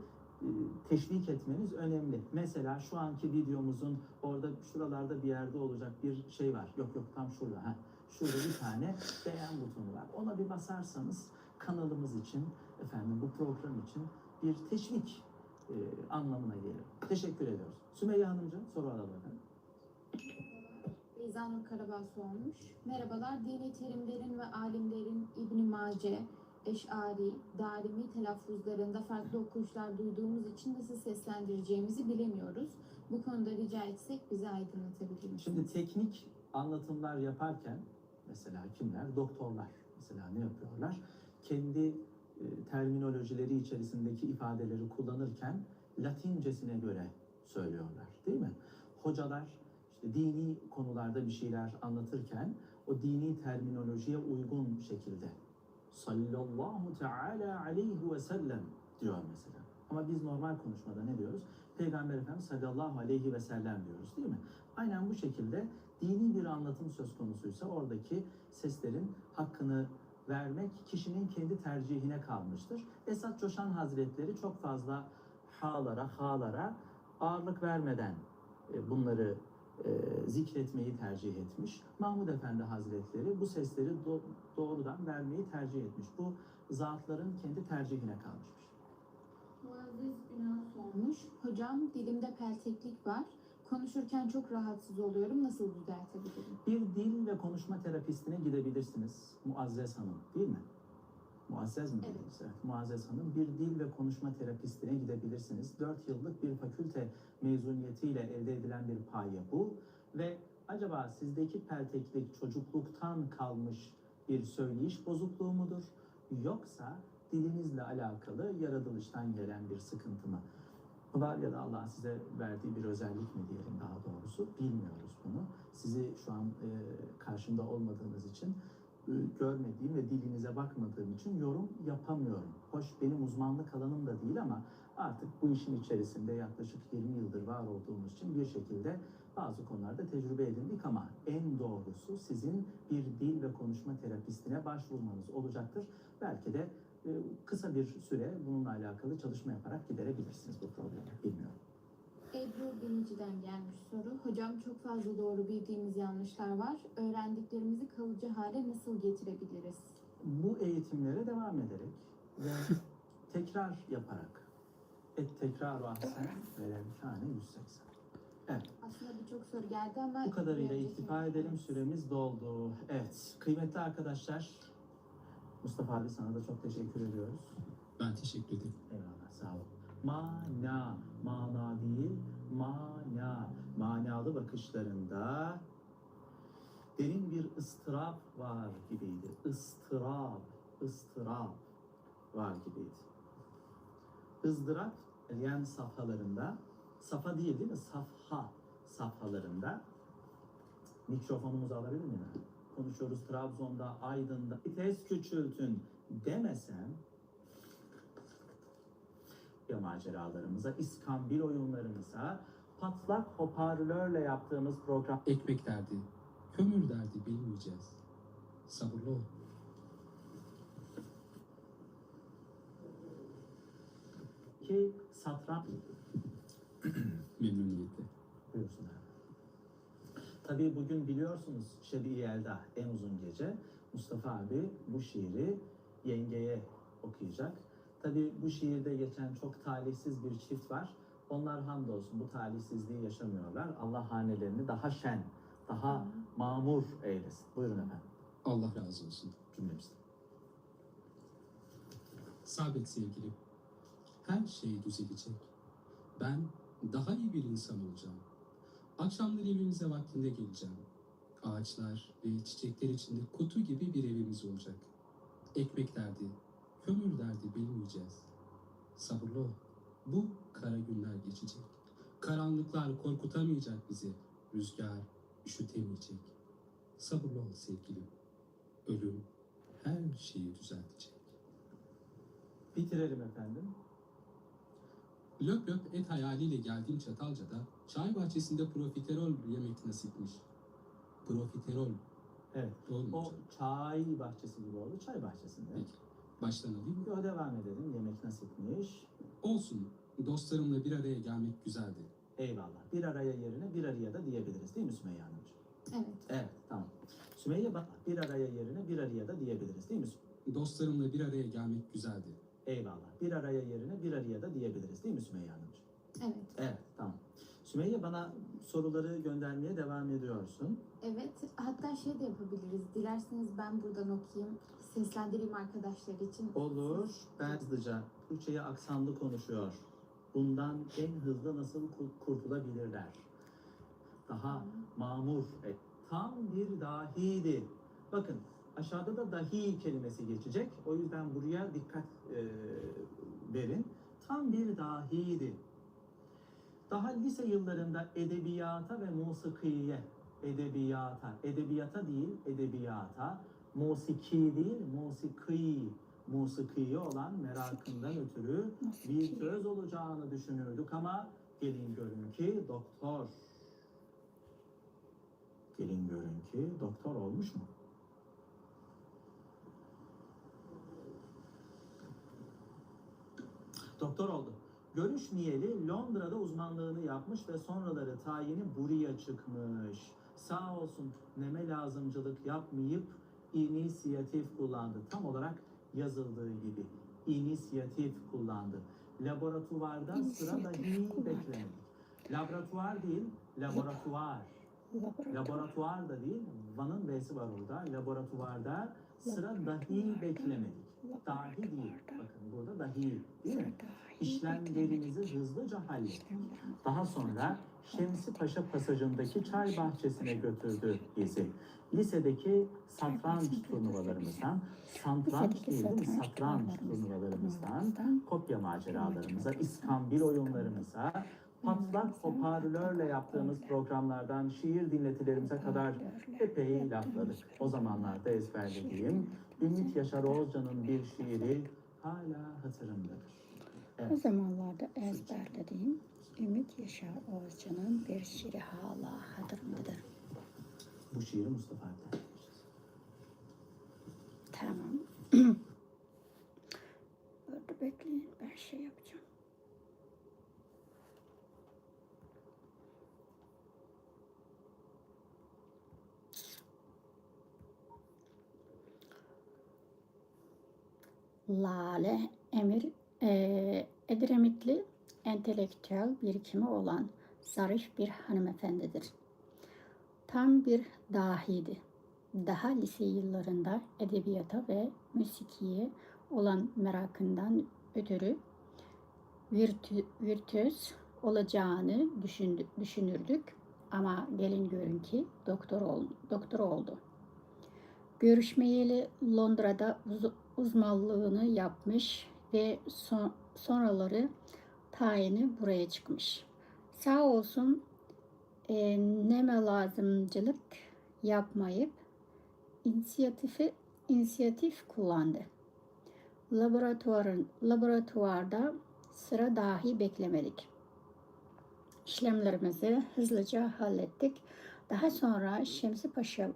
[SPEAKER 3] teşvik etmeniz önemli. Mesela şu anki videomuzun orada şuralarda bir yerde olacak bir şey var. Yok tam şurada. Şurada bir tane beğen butonu var. Ona bir basarsanız kanalımız için, efendim bu program için bir teşvik anlamına gelir. Teşekkür ediyoruz. Sümeyye Hanımcığım soru alalım efendim.
[SPEAKER 6] Beyza Nur Karabağ sormuş. Merhabalar, dini terimlerin ve alimlerin İbn-i Mace, Eş'ari, Darimi telaffuzlarında farklı okuyuşlar duyduğumuz için nasıl seslendireceğimizi bilemiyoruz. Bu konuda rica etsek bizi aydınlatabilir misiniz?
[SPEAKER 3] Şimdi teknik anlatımlar yaparken mesela kimler? Doktorlar mesela ne yapıyorlar? Kendi terminolojileri içerisindeki ifadeleri kullanırken Latincesine göre söylüyorlar, değil mi? Hocalar işte dini konularda bir şeyler anlatırken o dini terminolojiye uygun şekilde sallallahu teala aleyhi ve sellem diyor mesela. Ama biz normal konuşmada ne diyoruz? Peygamber Efendimiz sallallahu aleyhi ve sellem diyoruz, değil mi? Aynen bu şekilde dini bir anlatım söz konusuysa oradaki seslerin hakkını vermek kişinin kendi tercihine kalmıştır. Esat Coşan Hazretleri çok fazla halara ağırlık vermeden bunları zikretmeyi tercih etmiş. Mahmud Efendi Hazretleri bu sesleri doğrudan vermeyi tercih etmiş. Bu zatların kendi tercihine kalmışmış.
[SPEAKER 6] Muazzez Ünal sormuş. Hocam, dilimde pelteklik var. Konuşurken çok rahatsız oluyorum. Nasıl düzeltebilirim?
[SPEAKER 3] Bir dil ve konuşma terapistine gidebilirsiniz. Muazzez Hanım, değil mi? Muazzez mi dediniz? Evet. Muazzez Hanım, bir dil ve konuşma terapistine gidebilirsiniz. 4 yıllık bir fakülte mezuniyetiyle elde edilen bir paye bu. Ve acaba sizdeki pelteklik çocukluktan kalmış bir söyleyiş bozukluğu mudur? Yoksa dilinizle alakalı yaratılıştan gelen bir sıkıntı mı var ya da Allah'ın size verdiği bir özellik mi diyelim daha doğrusu, bilmiyoruz bunu. Sizi şu an karşımda olmadığınız için, görmediğim ve dilinize bakmadığım için yorum yapamıyorum. Hoş benim uzmanlık alanım da değil ama artık bu işin içerisinde yaklaşık 20 yıldır var olduğumuz için bir şekilde bazı konularda tecrübe edindik ama en doğrusu sizin bir dil ve konuşma terapistine başvurmanız olacaktır. Belki de kısa bir süre bununla alakalı çalışma yaparak giderebilirsiniz bu problemi. Bilmiyorum.
[SPEAKER 6] Ebru Binici'den gelmiş soru. Hocam, çok fazla doğru bildiğimiz yanlışlar var. Öğrendiklerimizi kalıcı hale nasıl getirebiliriz?
[SPEAKER 3] Bu eğitimlere devam ederek ve tekrar yaparak tekrar ahsen ve tane 180. Evet.
[SPEAKER 6] Aslında birçok soru geldi ama...
[SPEAKER 3] Bu kadarıyla
[SPEAKER 6] bir
[SPEAKER 3] iktifa
[SPEAKER 6] önceki-
[SPEAKER 3] edelim. Süremiz doldu. Evet. Kıymetli arkadaşlar, Mustafa abi sana da çok teşekkür ediyoruz.
[SPEAKER 7] Ben teşekkür ederim.
[SPEAKER 3] Eyvallah, sağ ol. Mana değil, manalı bakışlarında derin bir ıstırap var gibiydi. Istırap var gibiydi. Izdırap, yani safhalarında, safa değil mi? Safhalarında. Mikrofonumuzu alabilir miyim? Konuşuyoruz Trabzon'da, Aydın'da. Vites küçültün demesem, ama maceralarımıza, iskambil oyunlarımıza, patlak hoparlörle yaptığımız program...
[SPEAKER 7] Ekmek derdi, kömür derdi bilmeyeceğiz. Sabırlı ol.
[SPEAKER 3] Ki satranç...
[SPEAKER 7] Memnuniyetle.
[SPEAKER 3] Buyursun abi. Tabii bugün biliyorsunuz Şebi Yelda en uzun gece. Mustafa abi bu şiiri yengeye okuyacak. Tabii bu şiirde geçen çok talihsiz bir çift var. Onlar hamdolsun bu talihsizliği yaşamıyorlar. Allah hanelerini daha şen, daha mamur eylesin. Buyurun efendim
[SPEAKER 7] Allah razı olsun.
[SPEAKER 3] cümlemizden.
[SPEAKER 7] Sabret sevgilim. Her şey düzelecek. Ben daha iyi bir insan olacağım. Akşamları evimize vaktinde geleceğim. Ağaçlar ve çiçekler içinde kutu gibi bir evimiz olacak. Ekmek derdi, kömür derdi bilmeyeceğiz. Sabırlı ol. Bu kara günler geçecek. Karanlıklar korkutamayacak bizi. Rüzgar üşütemeyecek. Sabırlı ol sevgilim. Ölüm her şeyi düzeltecek.
[SPEAKER 3] Bitirelim efendim.
[SPEAKER 7] Löp löp et hayaliyle geldiğim Çatalca'da çay bahçesinde profiterol yemek nasipmiş. Profiterol.
[SPEAKER 3] Evet.
[SPEAKER 7] Doğru mu?
[SPEAKER 3] O çay bahçesi gibi oldu. Çay bahçesinde.
[SPEAKER 7] Peki. Baştan alayım.
[SPEAKER 3] Yo, devam edelim. Yemek nasipmiş.
[SPEAKER 7] Olsun. Dostlarımla bir araya gelmek güzeldi.
[SPEAKER 3] Eyvallah. Bir araya yerine bir araya da diyebiliriz değil mi Sümeyye Hanımcığım?
[SPEAKER 6] Evet.
[SPEAKER 3] Evet, tamam. Sümeyye bak, bir araya yerine bir araya da diyebiliriz değil mi?
[SPEAKER 7] Dostlarımla bir araya gelmek güzeldi.
[SPEAKER 3] Eyvallah. Bir araya yerine bir araya da diyebiliriz değil mi Sümeyye Hanımcığım?
[SPEAKER 6] Evet.
[SPEAKER 3] Evet, tamam. Sümeyye bana soruları göndermeye devam ediyorsun.
[SPEAKER 6] Evet. Hatta şey de yapabiliriz. Dilerseniz ben buradan okuyayım. Seslendireyim arkadaşlar için.
[SPEAKER 3] Olur. Ben hızlıca. Türkçe'ye aksanlı konuşuyor. Bundan en hızlı nasıl kurtulabilirler? Daha mamur. Tam bir dahiydi. Bakın aşağıda da dahi kelimesi geçecek. O yüzden buraya dikkat verin. Tam bir dahiydi. Daha lise yıllarında edebiyata ve musikiye, edebiyata değil, edebiyata, musiki değil, musikiye olan merakından ötürü virtüöz olacağını düşünürdük ama gelin görün ki doktor. Gelin görün ki doktor olmuş mu? Doktor oldu. Görüş niyeli Londra'da uzmanlığını yapmış ve sonraları tayini buraya çıkmış. Sağ olsun neme lazımcılık yapmayıp inisiyatif kullandı. Tam olarak yazıldığı gibi inisiyatif kullandı. Laboratuvarda sıra dahi beklemedik. Laboratuvar değil, laboratuvar. Laboratuvar da değil, Van'ın V'si var orada. Laboratuvarda sıra dahi beklemedik. Dahi değil. Bakın burada dahi değil mi? İşlemlerimizi hızlıca hallettik. Daha sonra Şemsi Paşa pasajındaki çay bahçesine götürdü bizi. Lisedeki satranç turnuvalarımızdan, satranç turnuvalarımızdan, kopya maceralarımıza, iskambil oyunlarımıza, patlak hoparlörle yaptığımız programlardan şiir dinletilerimize kadar epey lafladık. O zamanlarda ezberlediğim Ümit Yaşar Oğuzcan'ın bir şiiri hala hatırımdadır. Evet.
[SPEAKER 8] O zamanlarda ezberlediğim Ümit Yaşar Oğuzcan'ın bir şiiri hala hatırımdadır.
[SPEAKER 3] Bu şiiri Mustafa Erdoğan.
[SPEAKER 8] Tamam. Orada bekleyin, ben şey yapacağım. Lale Emir Edremitli entelektüel birikimi olan zarif bir hanımefendidir. Tam bir dahiydi. Daha lise yıllarında edebiyata ve müzikiye olan merakından ötürü virtüöz olacağını düşünürdük ama gelin görün ki doktor oldu. Görüşmeyeli Londra'da uzmanlığını yapmış ve sonraları tayini buraya çıkmış. Sağ olsun neme lazımcılık yapmayıp inisiyatif kullandı. Laboratuvarda Sıra dahi beklemedik. İşlemlerimizi hızlıca hallettik. Daha sonra Şemsi Paşa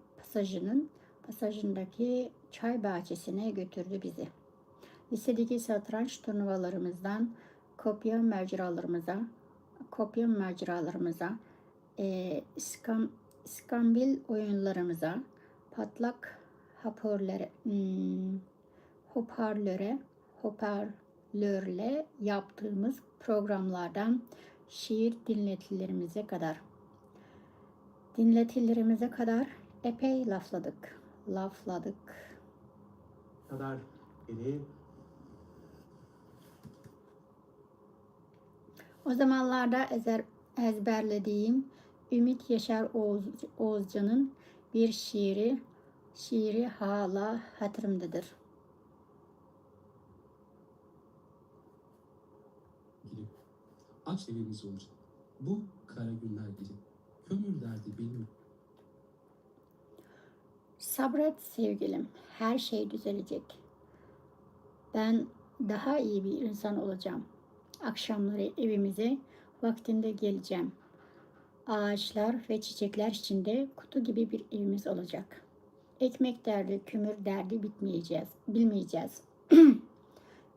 [SPEAKER 8] pasajındaki çay bahçesine götürdü bizi. Lisedeki satranç turnuvalarımızdan kopya maceralarımıza, iskambil oyunlarımıza, patlak hoparlörle yaptığımız programlardan şiir dinletilerimize kadar epey lafladık.
[SPEAKER 3] kadar biri
[SPEAKER 8] O zamanlarda ezberlediğim Ümit Yaşar Oğuzcan'ın bir şiiri hala hatırımdadır.
[SPEAKER 7] Gidip aç evimiz olacak. Bu kara günler gelecek. Kömür derdi benim.
[SPEAKER 8] Sabret sevgilim, her şey düzelecek. Ben daha iyi bir insan olacağım. Akşamları evimize vaktinde geleceğim. Ağaçlar ve çiçekler içinde kutu gibi bir evimiz olacak. Ekmek derdi, kömür derdi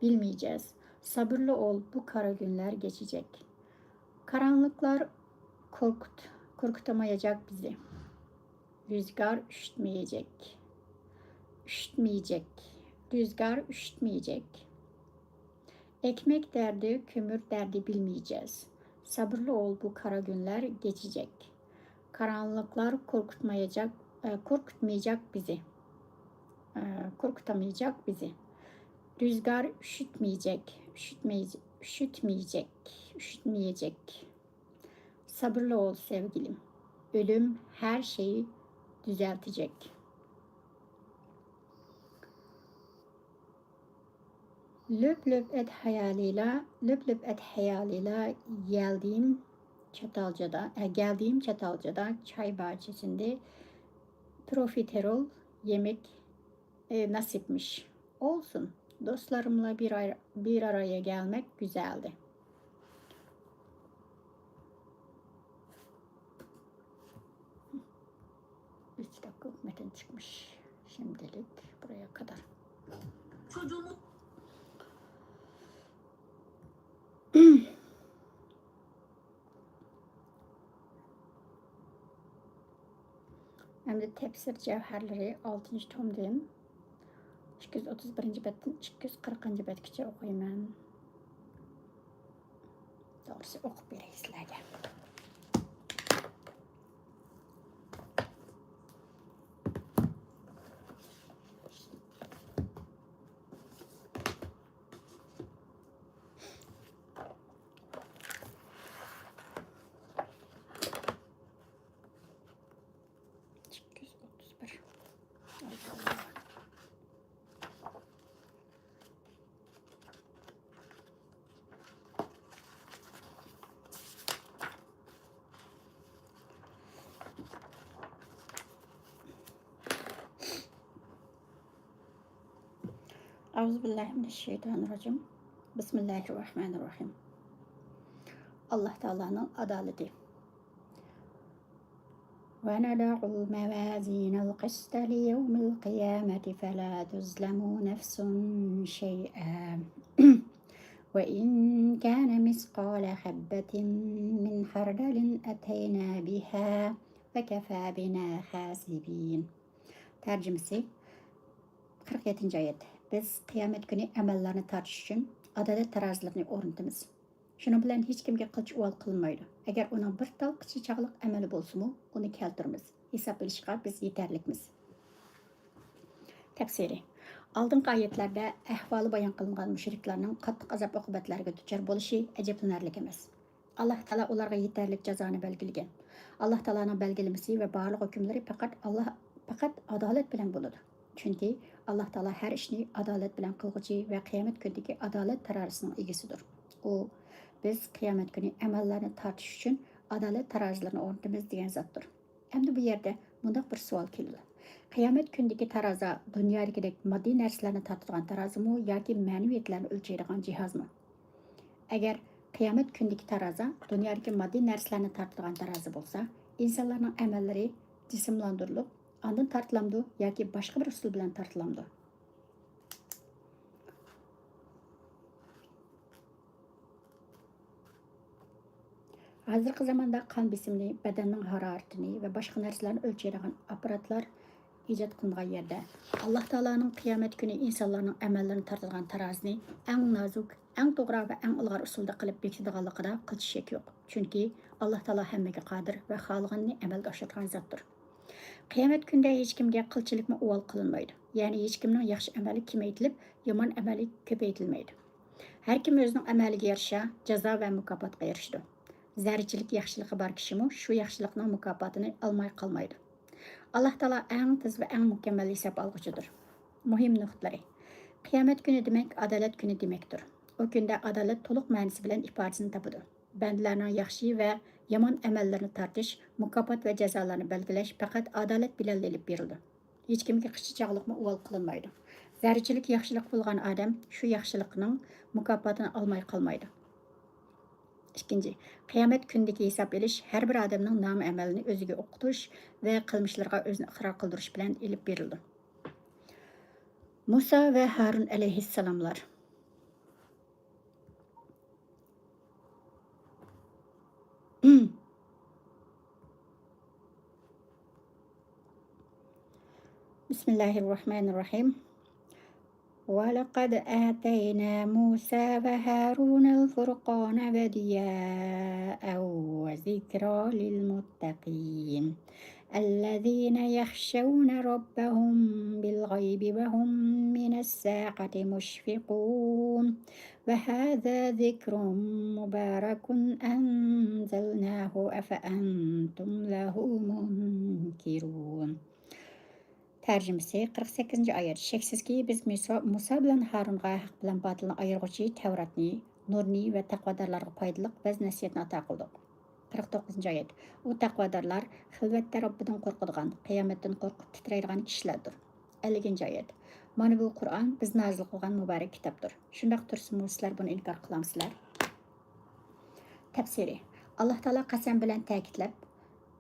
[SPEAKER 8] bilmeyeceğiz. Sabırlı ol, bu kara günler geçecek. Karanlıklar korkutamayacak bizi. Rüzgar üşütmeyecek. Ekmek derdi, kömür derdi bilmeyeceğiz. Sabırlı ol, bu kara günler geçecek. Karanlıklar korkutamayacak bizi. Rüzgar üşütmeyecek. Sabırlı ol sevgilim. Ölüm her şeyi düzeltecek. Löp löp et hayaliyle geldiğim Çatalca'da çay bahçesinde profiterol yemek nasipmiş. Olsun. Dostlarımla bir araya gelmek güzeldi. Üç dakikalık metin çıkmış. Şimdilik buraya kadar.
[SPEAKER 1] Çocuğumu
[SPEAKER 8] Hem de Tefsir Cevherleri 6. tomdayım. 231. betdan 240. betgacha o'qiyman. Doğrusu o'qib beray sizlarga. Euzubillahimineşşeytanirracim. Bismillahirrahmanirrahim. Allah Teala'nın adaleti. Ve neda'ul mevazinel qiste li yevmil kıyameti fe la tuzlemu nefsun şey'en. Ve in kâne miskâle habbetin min hardalin eteyna biha ve kefâ bina hasibin. Tercümesi 47. ayet. Biz kıyamet günü amellerini tartış için adalet terazilini o'rnatamiz. Şunun bilan hech kimga qilch uvol qilinmaydi. Agar uning bir tal qichichaqliq amali bo'lsa-mu, uni keltiramiz. Hisob bilishga biz yetarlikmiz. Tafsiri. Oldingi oyatlarda ahvoli bayon qilingan mushriklarning qattiq azob oqibatlariga duchor bo'lishi ajablanarli emas. Alloh taolo ularga yetarlik jazoni belgilagan. Alloh taoloning belgilamasi va barliq hukmlari faqat adolat bilan bo'ladi. Chunki Alloh taolo har ishni adolat bilan qilg'uchi va qiyomat kunidagi adolat tarozisining egasidir. U biz qiyomat kuni amallarni tartish uchun adolat tarozilarini o'rnatamiz degan zotdir. Endi bu yerda bunday bir savol keladi. Qiyomat kunidagi tarozi dunyodagidek moddiy narsalarni tortadigan tarozimi yoki ma'naviyatlarni o'lchaydigan jihozmi? Agar qiyomat kundagi tarozi dunyodagi moddiy narsalarni tortadigan tarozi bo'lsa, insonlarning amallari jismlantirilib, ondan tortilamdi yoki boshqa bir usul bilan tortilamdi. Hozirgi zamonda qon besimini, badanning haroratini va boshqa narsalarni o'lchaydigan apparatlar ijod qilingan yerda Alloh taoloning qiyomat kuni insonlarning amallarini tortadigan tarozini eng nozik, eng to'g'ri va eng ilg'or usulda qilib bekitadiganligida qilchish shak yo'q. Chunki Alloh taolo hammaga qodir va xohlaganini amalga oshiradigan zotdir. Qiyomat kunida hech kimga qilchilikmi uvol qilinmaydi. Ya'ni hech kimning yaxshi amali kamaytirilib, yomon amali ko'paytirilmaydi. Har kim o'zining amaliga yarasha jazo va mukofotga erishadi. Zarchilik yaxshiligi bor kishimi shu yaxshilikning mukofotini olmay qolmaydi. Alloh taolo eng tez va eng mukammal hisob olg'uchidir. Muhim nuqtalari. Qiyomat kuni demak adolat kuni demakdir. O kunda adolat to'liq ma'nosi bilan ifodasini topadi. Bandalarning yaxshi va yomon amallarini tortish, mukofot va jazolarni belgilash faqat adolat bilan olib beriladi. Hech kimga qichichaqliqmi uvol qilinmaydi. Zarchilik yaxshilik bo'lgan odam shu yaxshilikning mukofotini olmay qolmaydi. İkinci, qiyomat kundagi hisob elish har bir odamning nom amalini o'ziga o'qitish va qilmishlariga o'zini iqror qildirish bilan elib berildi. Musa va Harun alayhissalomlar. Bismillahirrahmanirrahim. وَلَقَدْ آتَيْنَا مُوسَى وَهَارُونَ الْفُرْقَانَ وَضِيَاءً وَذِكْرًا لِلْمُتَّقِينَ الَّذِينَ يَخْشَوْنَ رَبَّهُم بِالْغَيْبِ وَهُم مِّنَ السَّاعَةِ مُشْفِقُونَ وَهَذَا ذِكْرٌ مُبَارَكٌ أَنزَلْنَاهُ أَفَأَنْتُمْ لَهُ مُنْكِرُونَ. Tərcümesi 48-ci ayət. Şəksizki biz Musa bilan Harunğa haqq bilan batılını ayırğıcı Tevratni, nurni və təqvadarlarga faydalıq vəz nəsiyyətini ata qıldıq. 49-ci ayət. O təqvadarlar xilvətdə Rabbidən qorqudigan, qiyamətdən qorqub titrəydigan kişilərdir. 50-ci ayət. Mana bu Qur'an biz nazil qılğan mübarək kitabdır. Şundaq tursunmu sizlər bunu inkar qılamsızlar? Təfsiri. Allah Taala qasam bilan ta'kidlab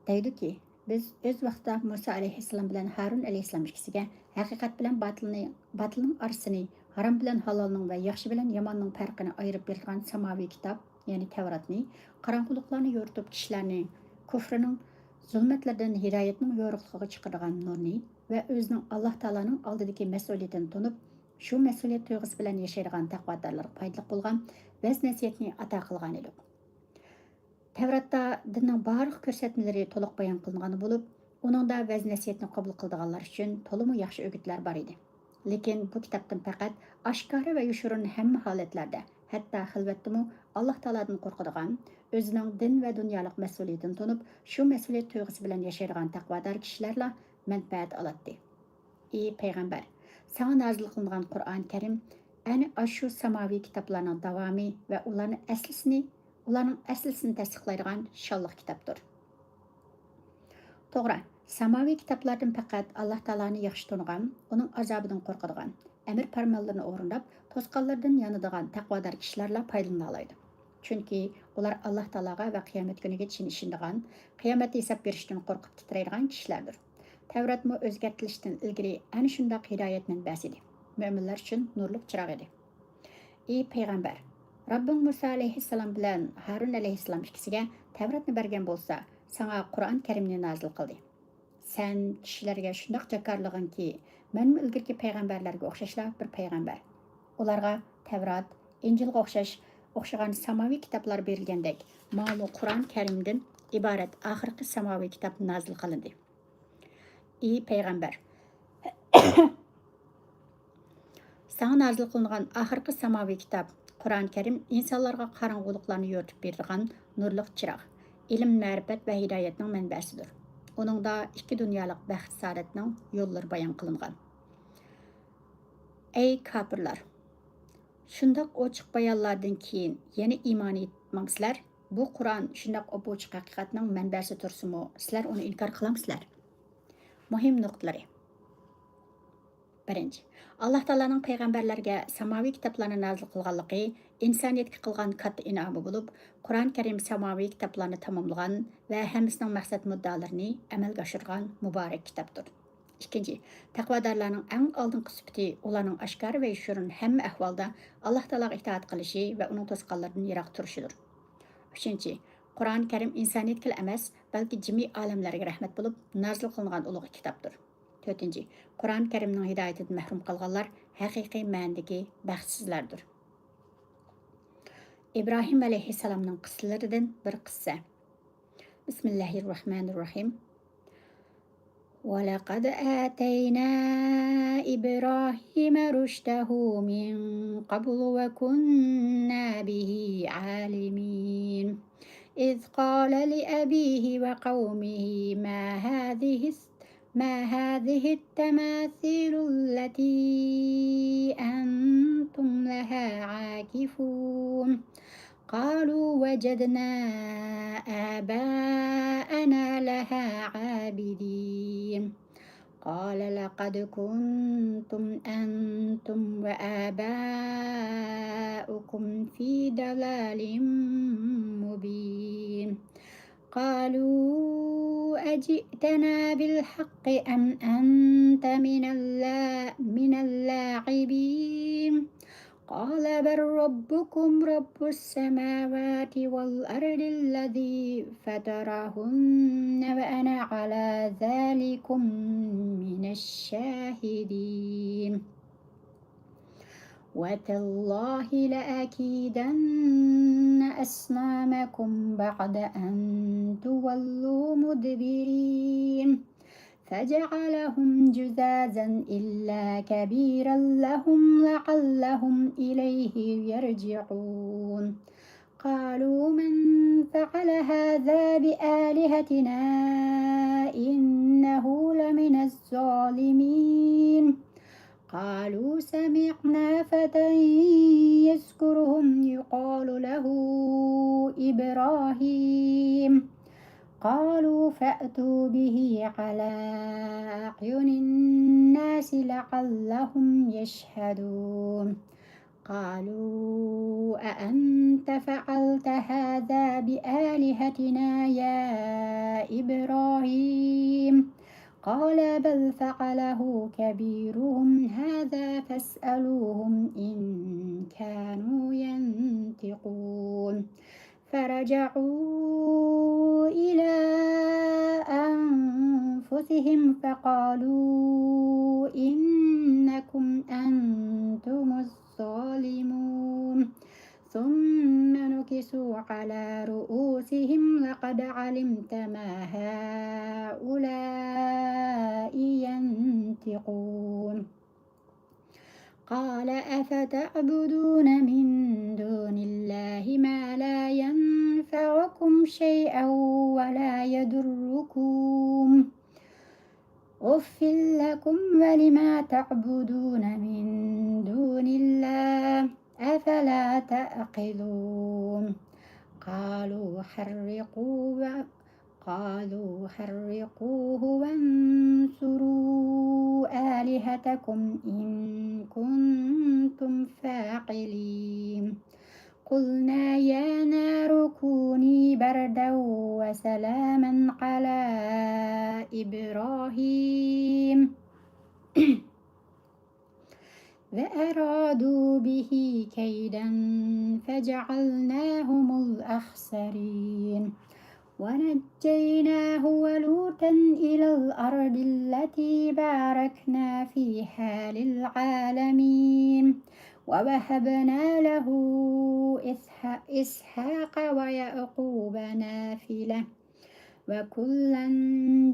[SPEAKER 8] deydi ki, biz öz vaqtida Musa alayhissalom bilan Harun alayhissalom ikkisiga haqiqat bilan batilning orasini, harom bilan halolning va yaxshi bilan yomonning farqini ayirib bergan samoviy kitob, ya'ni Tavratni, qorong'uliklarni yo'ritib kishilarni kufrining, zulmatlardan hidoyatning yo'riqligiga chiqaradigan nurni va o'zining Alloh taoloning oldidagi mas'uliyatini tunib, shu mas'uliyat tuyg'usi bilan yashaydigan taqvodorlarga foydali bo'lgan vaz nasiyatni ato qilgan edi. Tevratda dinning barliq ko'rsatmalari to'liq bayon qilingan bo'lib, uningda vaz nasiyatni qabul qiladiganlar uchun to'liq yaxshi o'gitlar bor edi. Lekin bu kitobdan faqat oshkora va yoshirin hamma holatlarda, hatto xilvatdimi Alloh taolodan qo'rqadigan, o'zining din va dunyolik mas'uliyatini tunib, shu mas'uliyat tuyg'usi bilan yashaydigan taqvodor kishilarla manfaat oladi. Ey payg'ambar, sana nozil qilingan Qur'on Karim ana shu samoviy kitoblarning davomi va ularning aslisini tasdiqlaydigan shonliq kitobdir. To'g'ri, samoviy kitoblardan faqat Alloh taoloni yaxshi tonigan, uning azobidan qo'rqadigan, amr farmonlarini o'rindab, to'sqanlardan yonadigan taqvodor kishilarla foydalana oladi. Chunki ular Alloh taologa va qiyomat kuniga chin ishonadigan, qiyomatda hisob berishdan qo'rqib titraydigan kishilardir. Tavratmi o'zgartirishdan ilgari ana shunday hidoyat manbasi edi. Mo'minlar uchun nurli chiroq edi. Ey payg'ambar, Rabbim Musa alayhissalom bilan Harun alayhissalom ikkisiga Tavratni bergan bo'lsa, sana Qur'on Karimni nozil qildi. Sen kishilarga shundoq jakorlig'inki, men ilgirki payg'ambarlarga o'xshashlar bir payg'ambar. Ularga Tavrat, Injilga o'xshagan samoviy kitoblar berilgandek, mana Qur'on Karimdan iborat oxirgi samoviy kitob nozil qilindi. Ey payg'ambar, sana nozil qilingan oxirgi samoviy kitob Qur'on Karim insonlarga qorong'uliklarni yo'ritib beradigan nurliq chiroq, ilm, ma'rifat va hidoyatning manbasidir. Uningda ikki dunyolik baxt saodatning yo'llari bayon qilingan. Ey kofirlar, shundoq ochiq bayonlardan keyin yana iymon etmangsizlar, bu Qur'on shundoq ochiq haqiqatning manbasi tursimi, sizlar uni inkor qilamsizlar? Muhim nuqtalari. Birinci, Allah Taala'nın peyğəmbərlərə samavi kitablarını nazil qılğanlığı insaniyyətə qılğan katta inamı olub, Qur'an-ı Kərim samavi kitablarını tamamlayan və həmsinin məqsəd müddəalarını əməl aşırğan mübarək kitabdır. İkinci, təqvadarların ən aldınqı sübti onların aşkar və yuşurun həmmə əhvalda Allah Taala'ya itaat qilishi və onun tosqanlarından yiroq turishidir. Üçüncü, Qur'an-ı Kərim insaniyyətə emas, bəlkə cimi aləmlərə rəhmət olub, nazil qılınğan ulug' kitabdır. Dördüncü, Qur'an-ı Kərimnin hidayətindən məhrum qalğanlar həqiqi mənadakı bəxtsizlərdir. İbrahim əleyhissalamның qıssalarından bir qıssa. Bismillahirrahmanirrahim. وَلَقَدْ آتَيْنَا إِبْرَاهِيمَ رُشْدَهُ مِنْ قَبْلُ وَكُنَّا بِهِ عَالِمِينَ إِذْ قَالَ لِأَبِيهِ وَقَوْمِهِ ما هذه التماثيل التي أنتم لها عاكفون قالوا وجدنا آباءنا لها عابدين قال لقد كنتم أنتم وآباؤكم في ضلال مبين قالوا أجئتنا بالحق أم أنت من اللاعبين قال بل ربكم رب السماوات والأرض الذي فطرهن وأنا على ذلكم من الشاهدين وتالله لأكيدن أصنامكم بعد أن تولوا مدبرين فجعلهم جذاذا إلا كبيرا لهم لعلهم إليه يرجعون قالوا من فعل هذا بآلهتنا إنه لمن الظالمين قالوا سمعنا فتى يذكرهم يقال له إبراهيم قالوا فأتوا به على أعين الناس لعلهم يشهدون قالوا أأنت فعلت هذا بآلهتنا يا إبراهيم قال بل فعله كبيرهم هذا فاسألوهم إن كانوا ينطقون فرجعوا إلى أنفسهم فقالوا إنكم أنتم الظالمون ثم نكسوا على رؤوسهم لقد علمت ما هؤلاء ينطقون قال أفتعبدون من دون الله ما لا ينفعكم شيئا ولا يضركم أف لكم ولما تعبدون من دون الله أفلا تعقلون قالوا حرقوه وانصروا آلهتكم إن كنتم فاعلين قلنا يا نار كوني بردا وسلاما على إبراهيم وأرادوا به كيدا فجعلناهم الأخسرين ونجيناه ولوطا إلى الأرض التي باركنا فيها للعالمين ووهبنا له إسحاق ويعقوب نافلة وكلا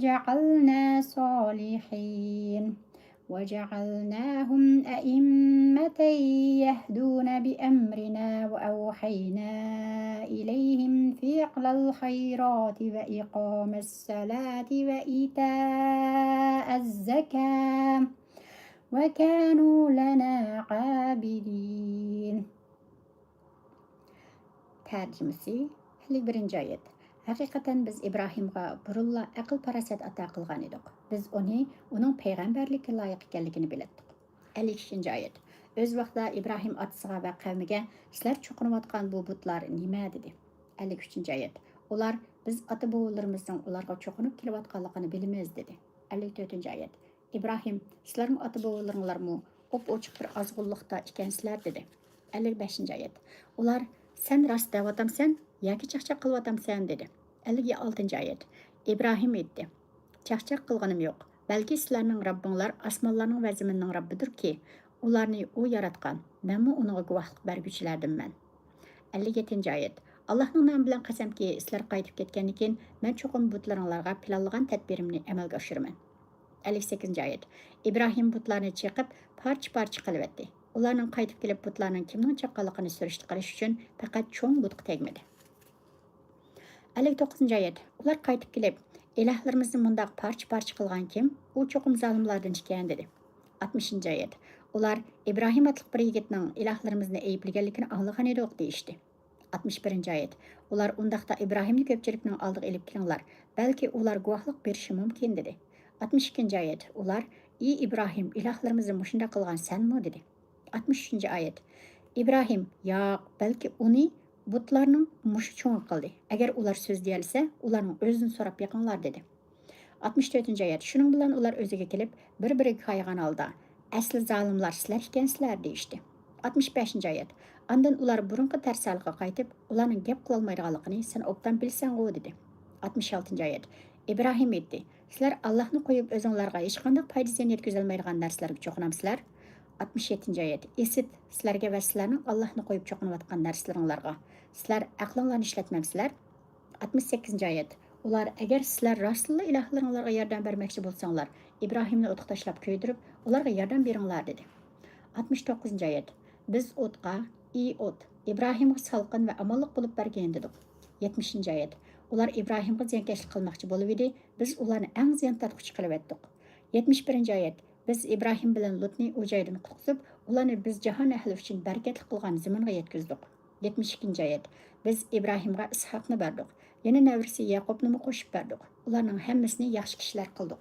[SPEAKER 8] جعلنا صالحين وجعلناهم أئمة يهدون بأمرنا وأوحينا إليهم فعل الخيرات وإقام الصلاة وإيتاء الزكاة وكانوا لنا عابدين. ترجمسي هلي برنجايت Haqiqatan biz İbrahimga burulla aql parasat ato qilgan edik. Biz uning payg'ambarlikka loyiq ekanligini biletdik. 52 oyat. O'z vaqtida İbrahim atasiga va qavmiga sizlar cho'qinayotgan bu butlar nima dedi. 53 oyat. Ular biz ota bovularimizning ularga cho'qinib kelayotganligini bilamiz dedi. 54 oyat. İbrahim sizlarning ota bovularinglarmi op ochiq bir azg'unlikda ekansizlar dedi. 55 oyat. Ular sen rost deyotamsan yoki chaqchaq qilyapsan dedi. 56 oyat. İbrahim aytdi. Chaqchaq qilganim yo'q. Balki sizlarning Rabbinglar osmonlarning va zaminning Rabbidir ki, ularni u yaratgan. Menmi uningga guvohlik berguvchilardanman. 57 oyat. Allohning nomi bilan qasamki, sizlar qaytib ketgandan keyin men cho'qim butlaringlarga planlagan tadbirimni amalga oshiraman. 58 oyat. İbrahim butlarni chiqib, parcha-parcha qilib etdi. Ularning qaytib kelib butlarning kimning chaqqanligini surishti qilish uchun faqat cho'ng butga tegmadi. 59 oyat. Ular qaytib kelib, ilahlarimizni mundaq parcha-parcha qilgan kim? U cho'qim zolimlardan ekan dedi. 60 oyat. Ular İbrahim atliq bir yigitning ilahlarimizni ayblaganligini anglagan edi deyishdi. 61 oyat. Ular undaqda İbrahimni ko'pchilikning oldiga elib kelinglar, balki ular guvohlik berishi mumkin dedi. 62 oyat. Ular "Ey İbrahim, ilahlarimizni mushunda qilgan senmi?" dedi. 63 oyat. İbrahim, "Yo'q, balki uni butlarning mushi cho'ng qildi. Agar ular so'z deyilsa, ularning o'zini so'rab yaqinglar" dedi. 64 oyat. Shuning bilan ular o'ziga kelib, bir-biriga qaygan holda, "Asli zolimlar sizlar ekansizlar" deyishdi. 65 oyat. Andan ular burunqi tarsalga qaytib, ularning gap qilolmaydiganligini sen obdan bilsan-ku dedi. 66 oyat. İbrahim aytdi. Sizlar Allohni qo'yib o'zinglarga hech qanday foyda ziyon yetkazolmaydigan narsalarga cho'qinamsizlar. 67 oyat. Esit sizlarga va sizlarning Allohni qo'yib cho'qinayotgan narsalaringlarga. Sizlar aqlinglarni ishlatmamsizlar. 68 oyat. Ular agar sizlar rostla ilohlaringlarga yordam bermoqchi bo'lsanglar, İbrahimni o'tga tashlab ko'ydirib, ularga yordam beringlar dedi. 69 oyat. Biz o'tqa, o't, İbrahimga salqin va amonlik bo'lib bergan dedik. 70 oyat. Ular İbrahimga ziyonkashlik qilmoqchi bo'lib edi, biz ularni eng ziyon tortquchi qilib etdik. 71 oyat. Biz İbrahim bilan Lutni u joydan qutqizib, ularni biz jahon ahli uchun barakatli qilgan zaminga yetkazdik. 72 oyat. Biz İbrahimga Ishoqni berdik. Yana navrisi Yaqubni qo'shib berdik. Ularning hammasini yaxshi kishilar qildik.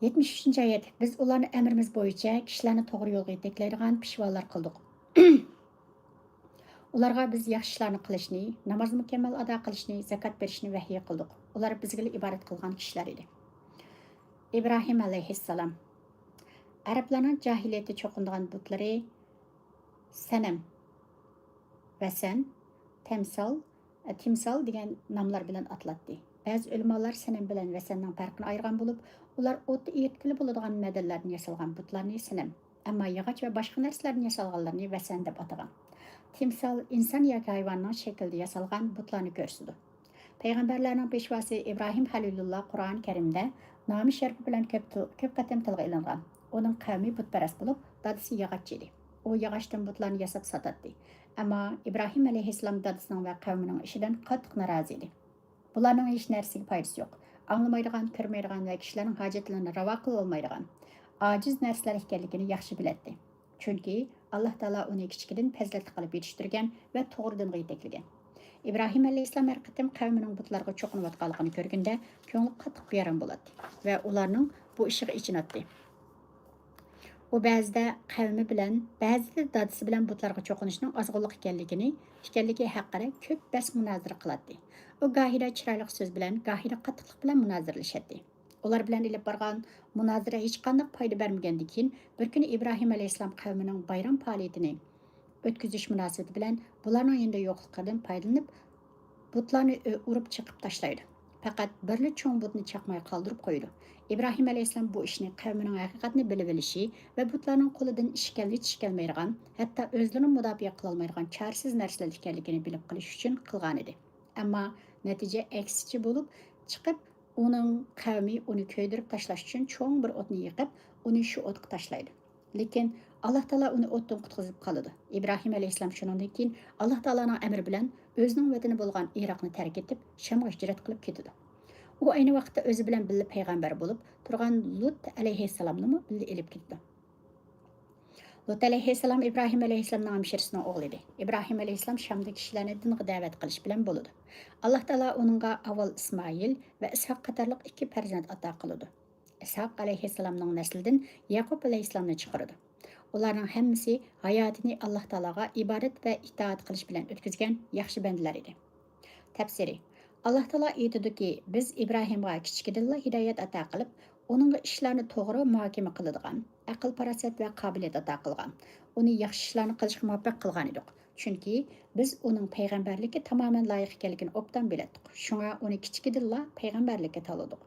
[SPEAKER 8] 73 oyat. Biz ularni emrimiz bo'yicha kishilarni to'g'ri yo'lga yetaklaydigan pishvolar qildik. Ularga biz yaxshi ishlarni qilishni, namozni mukammal ado qilishni, zakot berishni vahiy qildik. Ular bizga ibodat qilgan kishilar edi. İbrahim alayhissalom. Arablarning jahiliyatda cho'qindigan butlari sanam, vasan, timsol degan nomlar bilan atlatdi. Ba'zi ulamolar sanam bilan vasanning farqini ayirgan bo'lib, ular o'tda etkili bo'ladigan madallardan yasalgan butlarni sanam, ammo yog'och va boshqa narsalardan yasalganlarni vasan deb atagan. Timsol inson yoki hayvonning shaklida yasalgan butlarni ko'rsatdi. Payg'ambarlarning peshvosi İbrahim Halilulloh Qur'oni Karimda nomi sharifi bilan ko'p qatam tilga ilingan. Uning qavmi butparast bo'lib, dadasi yog'och edi. U yog'ochdan butlarni yasab sotadi. Ammo İbrahim alayhissalom dadasining va qavmining ishidan qattiq norozi edi. Bularning hech narsaga foydasi yo'q. Anglamaydigan, ko'rmaydigan va kishilarning hojatlarini ravo qila olmaydigan ojiz narsalar ekanligini yaxshi biladi. Chunki Alloh taolo uni kichkidan fazilatli qilib yetishtirgan va to'g'ri dinga yetaklagan. İbrahim alayhissalom har qatim qavmining butlarga cho'qinayotganligini ko'rganda ko'ngli qattiq bayron bo'ladi va ularning bu ishiga ichinadi. U ba'zida qavmi bilan, ba'zida dadasi bilan butlarga cho'qinishning ozg'inlik ekanligi haqida ko'p bas munozara qiladi. U gohida chiroyli so'z bilan, gohida qattiqlik bilan munozaralashadi. Ular bilan ilib borgan munozara hech qanday foyda bermagandan keyin bir kuni İbrahim alayhissalom qavmining bayram faoliyatini o'tkazish munosabati bilan bularning endi yo'qligidan foydalanib butlarni urib chiqib tashlaydi. Faqat birli cho'ng butni chaqmay qoldirib qo'ydi. İbrahim alayhissalom bu ishni qavmining haqiqatni bilib olishi va butlarning qo'lidan ish kelmaydigan, hatto o'zlarini mudofaa qila olmaydigan chorsiz narsalar ekanligini bilib qilish uchun qilgan edi. Ammo natija aksicha bo'lib chiqib, uning qavmi uni ko'ydirib tashlash uchun cho'ng bir o'tni yiqib, uni shu o'tga tashlaydi. Lekin Alloh taolo uni o'tdan qutqizib qoladi. İbrahim alayhissalom shundan keyin Alloh taoloning amri bilan o'zining vatani bo'lgan Iroqni tark etib, Shamga hijrat qilib ketadi. U ayni vaqtda o'zi bilan birga payg'ambar bo'lib turgan Lut alayhissalomni birga elib ketdi. Lut alayhissalom İbrahim alayhissalomning hamshirasining o'g'li edi. İbrahim alayhissalom Shamda kishilarni dinga da'vat qilish bilan bo'ladi. Alloh taolo uningga avval Ismoil va Ishoq qatorliq ikki farzand ato qiladi. İshaq alayhissalomning naslidan Yaqub alayhissalomni chiqardi. Ularning hammasi hayotini Alloh taologa ibodat va itoat qilish bilan o'tkazgan yaxshi bandalar edi. Tafsiri. Alloh taolo aytadiki, biz Ibrohimga kichikidilla hidoyat ato qilib, uningga ishlarni to'g'ri muhokama qiladigan, aql farosat va qobiliyat ato qilgan. Uni yaxshi ishlarni qilishga muvaffaq qilgan edik. Chunki biz uning payg'ambarlikka tamoman loyiq ekanligini obdan bilardik. Shunga uni kichikidilla payg'ambarlikka tanladik.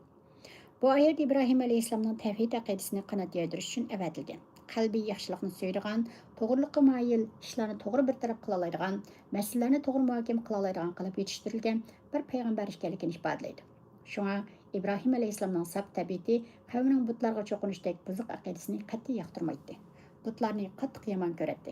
[SPEAKER 8] Bu oyat İbrahim alayhissalomning tavhid aqidasini qanot yaytirish uchun avatilgan. Qalbiy yaxshilikni so'yadigan, to'g'rilikqa moyil, ishlarni to'g'ri bir taraf qila oladigan, masalalarni to'g'ri muhokama qila oladigan qilib yetishtirilgan bir payg'ambar ekanligini ifodalaydi. Shunga İbrahim alayhissalomning sab tabiati qavmining butlarga cho'qinishdek buzuq aqidasini qat'iy yoqtirmaydi. Butlarni qattiq yomon ko'radi.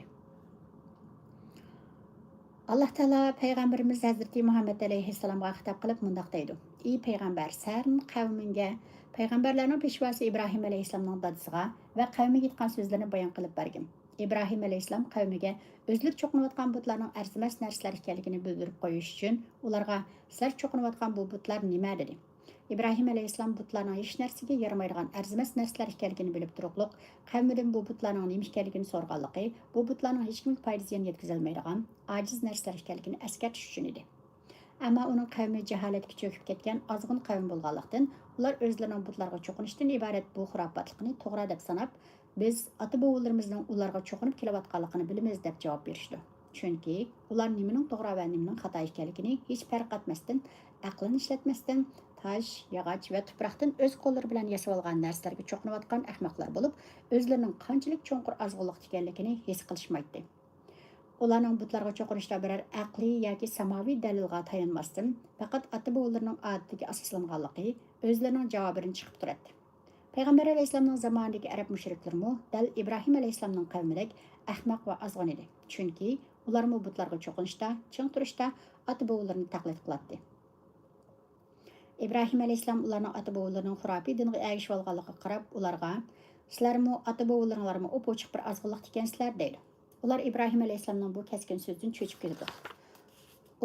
[SPEAKER 8] Alloh taolo payg'ambarimiz Hazrati Muhammad alayhissalomga xitob qilib mundaq deydi: "Ey payg'ambar, sen qavminga payg'ambarlarning peshvosi Ibrohim alayhissalomning dadasiga va qavmiga aytgan so'zlarni bayon qilib bergin. Ibrohim alayhissalom qavmiga o'zlik cho'qinayotgan butlarning arzimas narsalar ekanligini bildirib qo'yish uchun ularga sizlar cho'qinayotgan bu butlar nima dedi. İbrahim alayhissalom butlarning hech narsaga yaramaydigan arzimas narsalar ekanligini bilib turibliq, qavmidan bu butlarning nima ekanligini so'rganligi, bu butlarning hech kimga foyda ziyon yetkazolmaydigan ojiz narsalar ekanligini eskartish uchun edi. Ammo uning qavmi jaholatga cho'kib ketgan ozg'in qavm bo'lganlikdan ular o'zlarining butlarga cho'qinishdan iborat bu xurofotlikni to'g'ri deb sanab, biz ota-bovularimizning ularga cho'qinib kelayotganligini bilamiz deb javob berishdi. Chunki ular nimaning to'g'ri va nimaning xato ekanligini hech farq etmasdan, aqlini ishlatmasdan, tosh, yog'och va tuproqdan o'z qo'llari bilan yasab olgan narsalarga cho'qinayotgan ahmoqlar bo'lib, o'zlarining qanchalik cho'nqur azg'inlik ekanligini his qilishmaydi. Ularning butlarga cho'qinishda biror aqliy yoki samoviy dalilga tayanmasdan, faqat ota-bovularining odatiga asoslanganligi o'zlarining javobidan chiqib turadi. Payg'ambar alayhissalomning zamonidagi arab mushriklarmi dal İbrahim alayhissalomning qavmidek ahmoq va azg'in edi. Chunki ularmi butlarga cho'qinishda, ching turishda ota-bovularini taqlid qiladi. İbrahim alayhissalom ularning ota-bovularining xurofiy dinga ergishib olganligiga qarab, ularga sizlarmi ota-bovularinglarmi o'pochiq bir azg'inlik ekansizlar deydi. Ular İbrahim alayhissalomning bu keskin so'zidan cho'chib ketdi.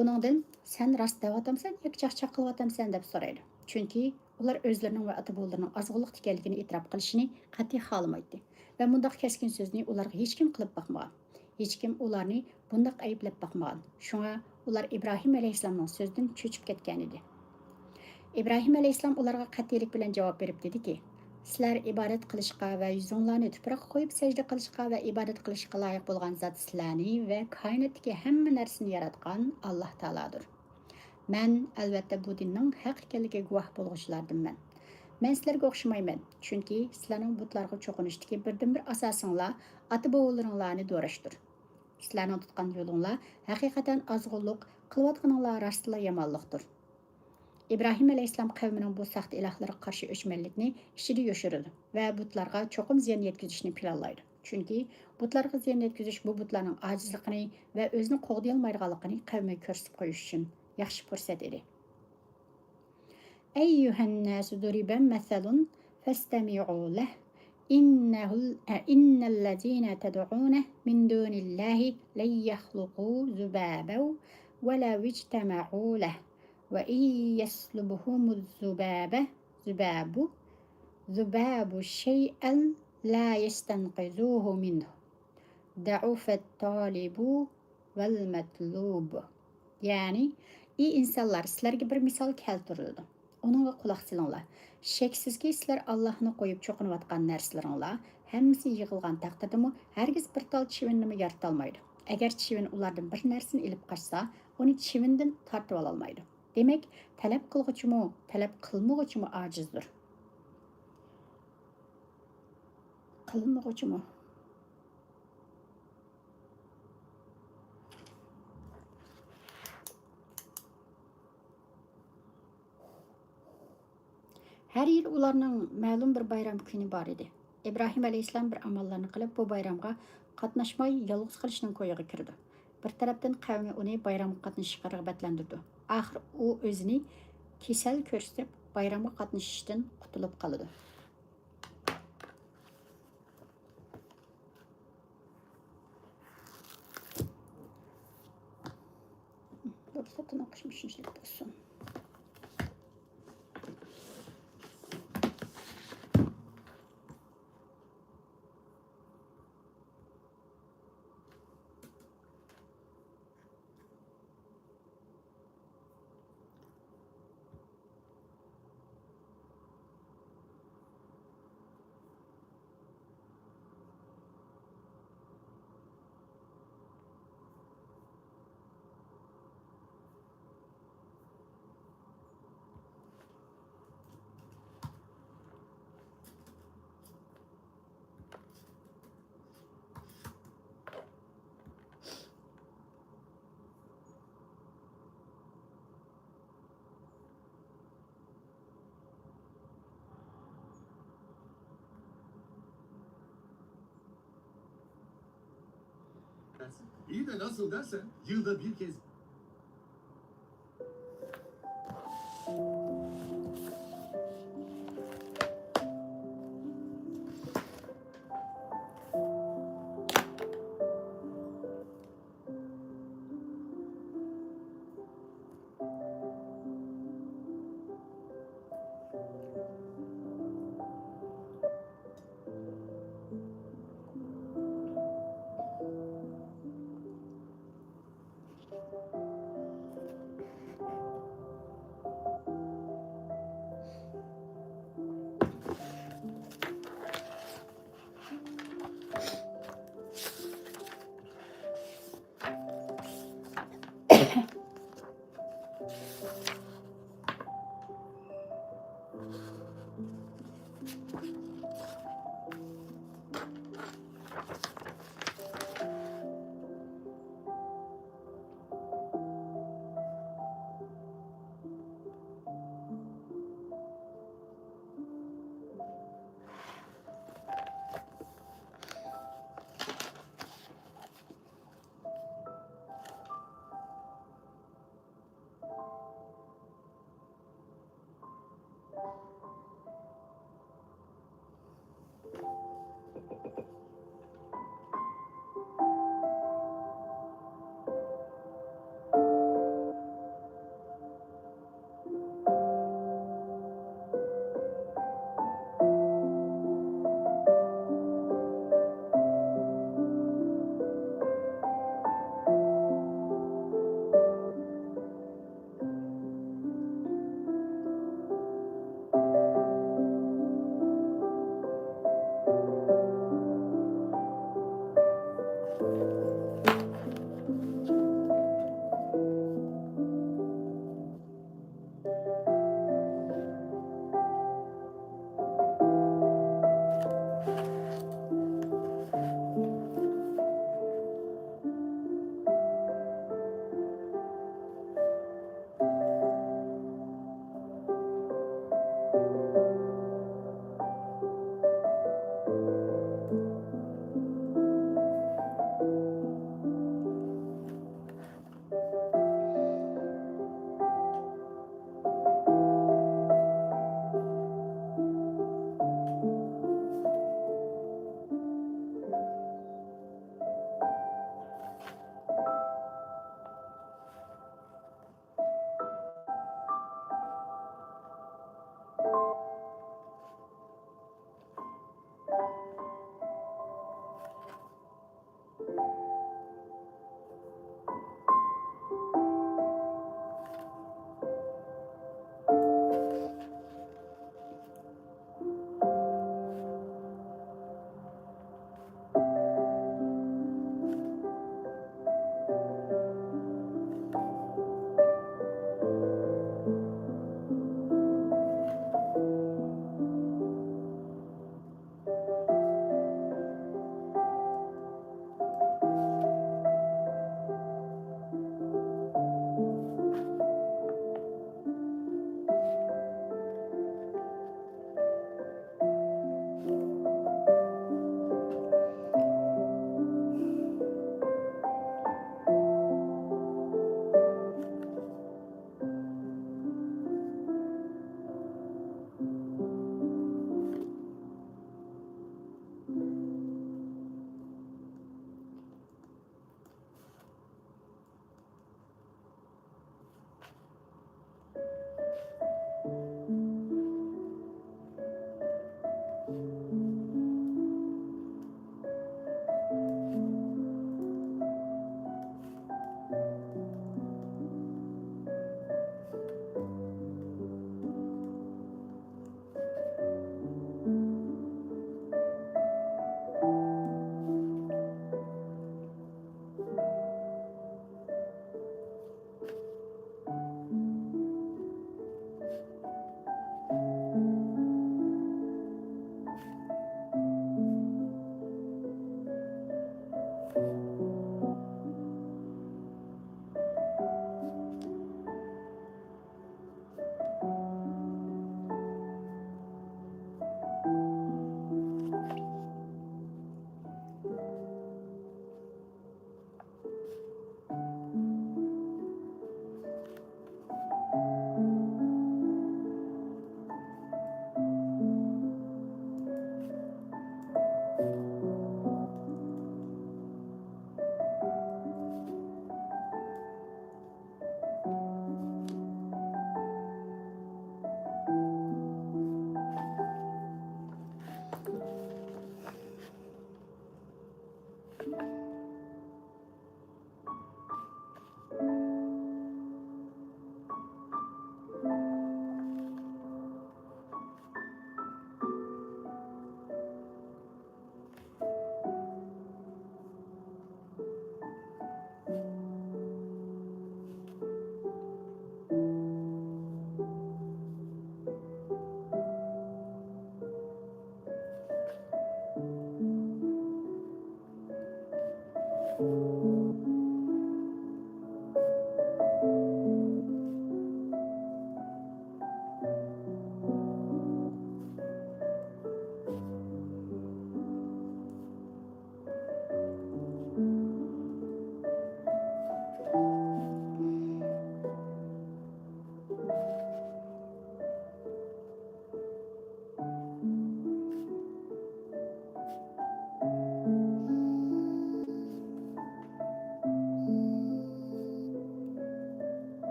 [SPEAKER 8] Uningdan sen rost deyotamsan yoki chaqchaq qilyapsan deb so'raydi. Chunki ular o'zlarining va ota-bovularining azg'inlik ekanligini e'tirof qilishini qat'iy xohlamaydi. Va bundaq keskin so'zni ularga hech kim qilib boqmagan. Hech kim ularni bundaq ayblab boqmagan. Shunga ular İbrahim alayhissalomning so'zidan cho'chib ketgan edi. İbrahim alayhissalom ularga qat'iylik bilan javob berib dediki: "Sizlar ibodat qilishga va yuzinglarni tuproqqa qo'yib sajda qilishga va ibodat qilishga loyiq bo'lgan zot sizlarni va koinotdagi hamma narsani yaratgan Alloh taolodir. Men albatta bu dinning haq ekanligiga guvoh bo'lg'uvchilardanman. Men sizlarga o'xshamayman, chunki sizlarning butlarga cho'qinishdagi birdan-bir asosinglar ota-bovularinglarni do'rashdir. Sizlarning tutgan yo'linglar haqiqatan azg'inlik, qilayotganinglar rostla yomonlikdir." İbrahim alayhissalom qavmining bu saxt ilohlarga qarshi o'chmanlikni ichida yoshirdi va butlarga cho'qim ziyon yetkazishni planlaydi. Chunki butlarga ziyon yetkazish bu butlarning ojizligini va o'zini qo'g'day olmaydiganligini qavmiga ko'rsatib qo'yish uchun yaxshi fursat edi. Ayyuhan nasu duriban masalun fastami'u lah innal ladzina tad'una min dunillahi lan yakhluqu zubaban wa la ijtama'u lah. وإن يسلبهم ذباب شيئا لا يستنقذوه منه ضعف الطالب والمطلوب. Yani iyi insanlar sizlarga bir misol keltirildi. Onunla quloq solinglar. Sheksizki sizlar Allohni qo'yib cho'qinayotgan narsalaringlar hammasi yig'ilgan taqdirdami hargiz bir tal chivinni yarata olmaydi. Agar chivin ulardan bir narsani ilib qochsa, uni chivindan tortib ololmaydi. Demek talep qilg'uchimi, talep qilmag'uchimi ojizdir. Qilmag'uchimi? Her yıl ularning ma'lum bir bayram kuni bor edi. İbrahim alayhissalom bir amallarni qilib bu bayramga qatnashmay yolg'iz qilishning ko'yiga kirdi. Bir tarafdan qavmi uni bayramga qatnashishga rag'batlantirdi. Axir u o'zini kasal ko'rsatib bayramga qatnashishdan qutulib qoldi. Ruxsatini o'qishmishlik bo'lsin.
[SPEAKER 9] dersin? İyi de nasıl dersen yılda bir kez.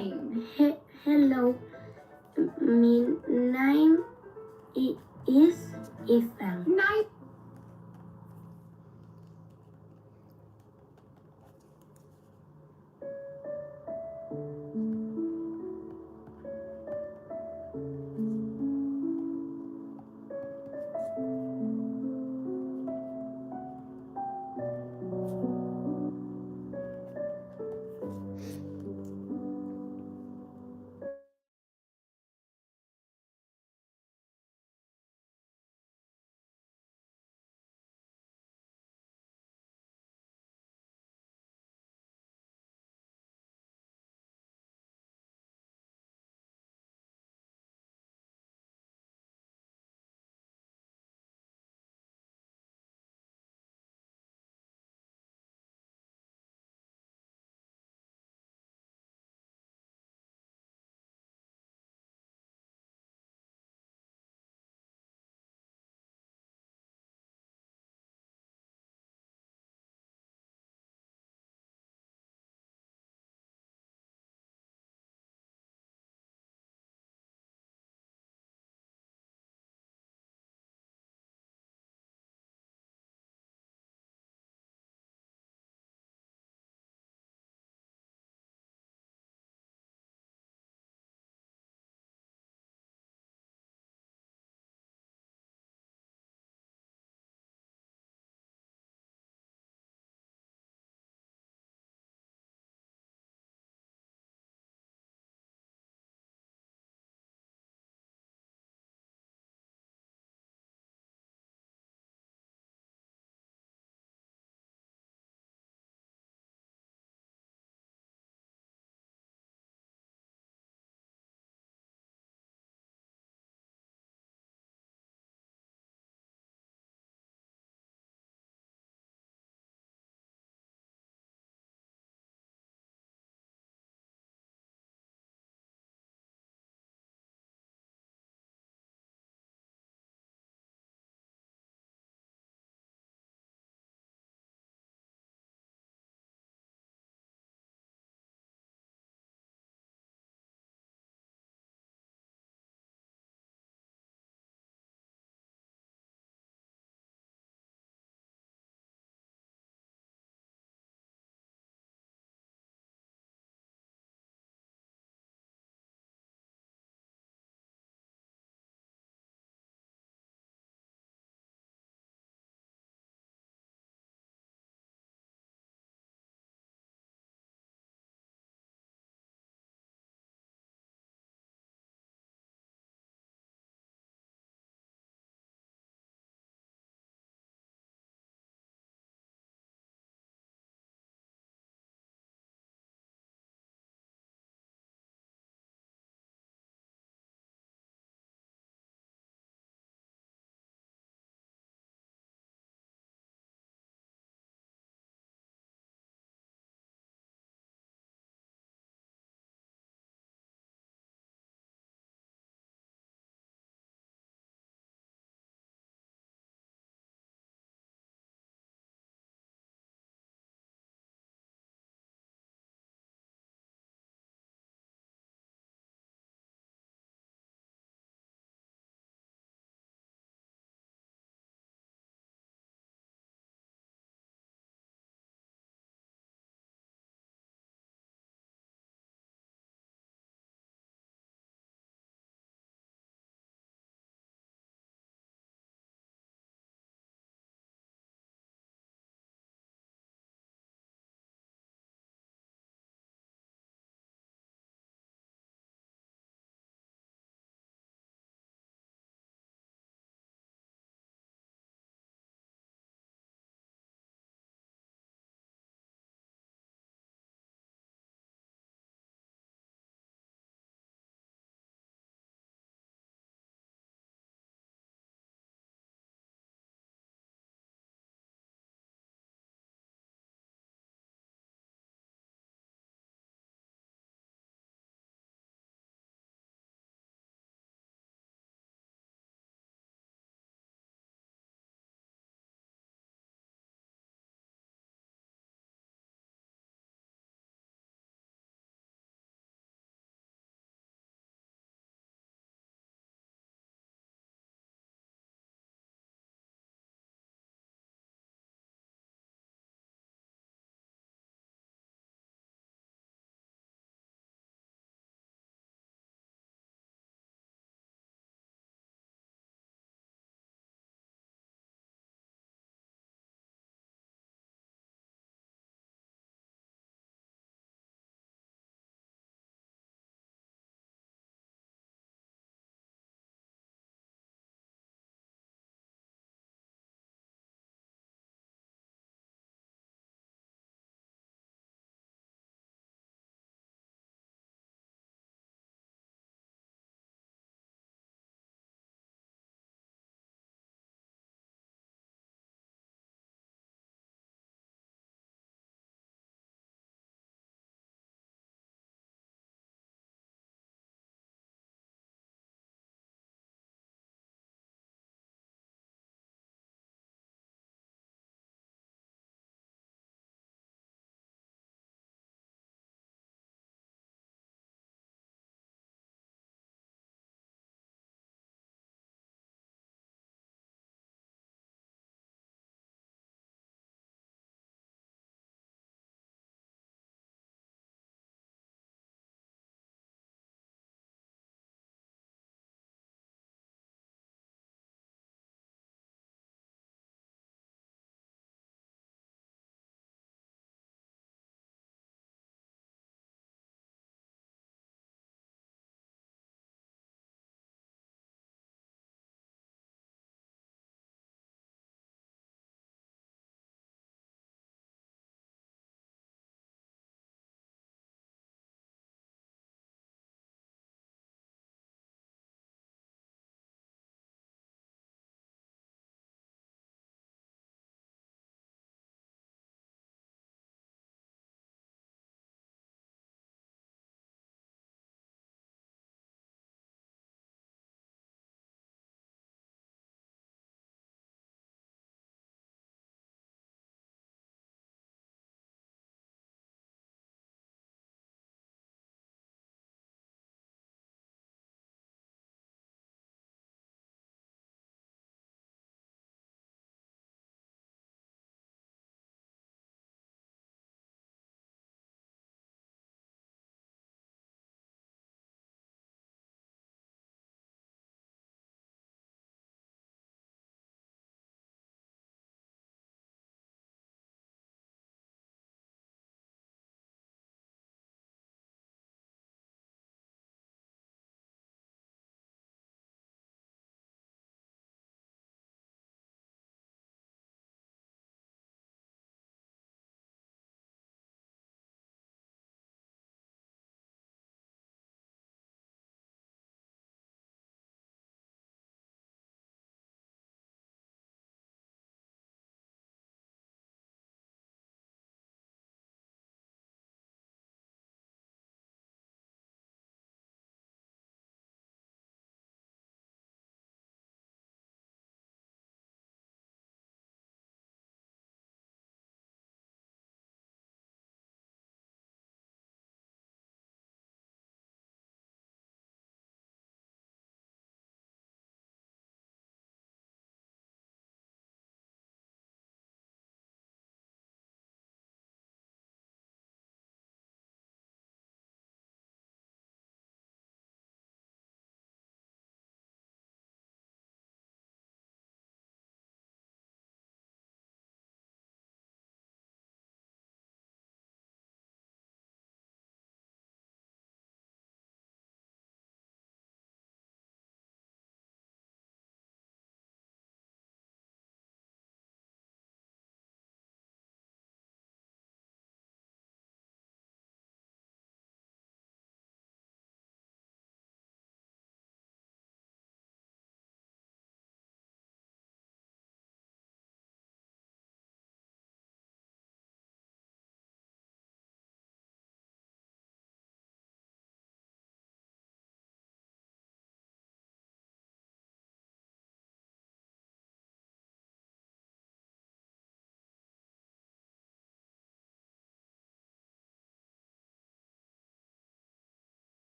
[SPEAKER 2] name?
[SPEAKER 10] Hello, my name is Ifram.
[SPEAKER 2] Nice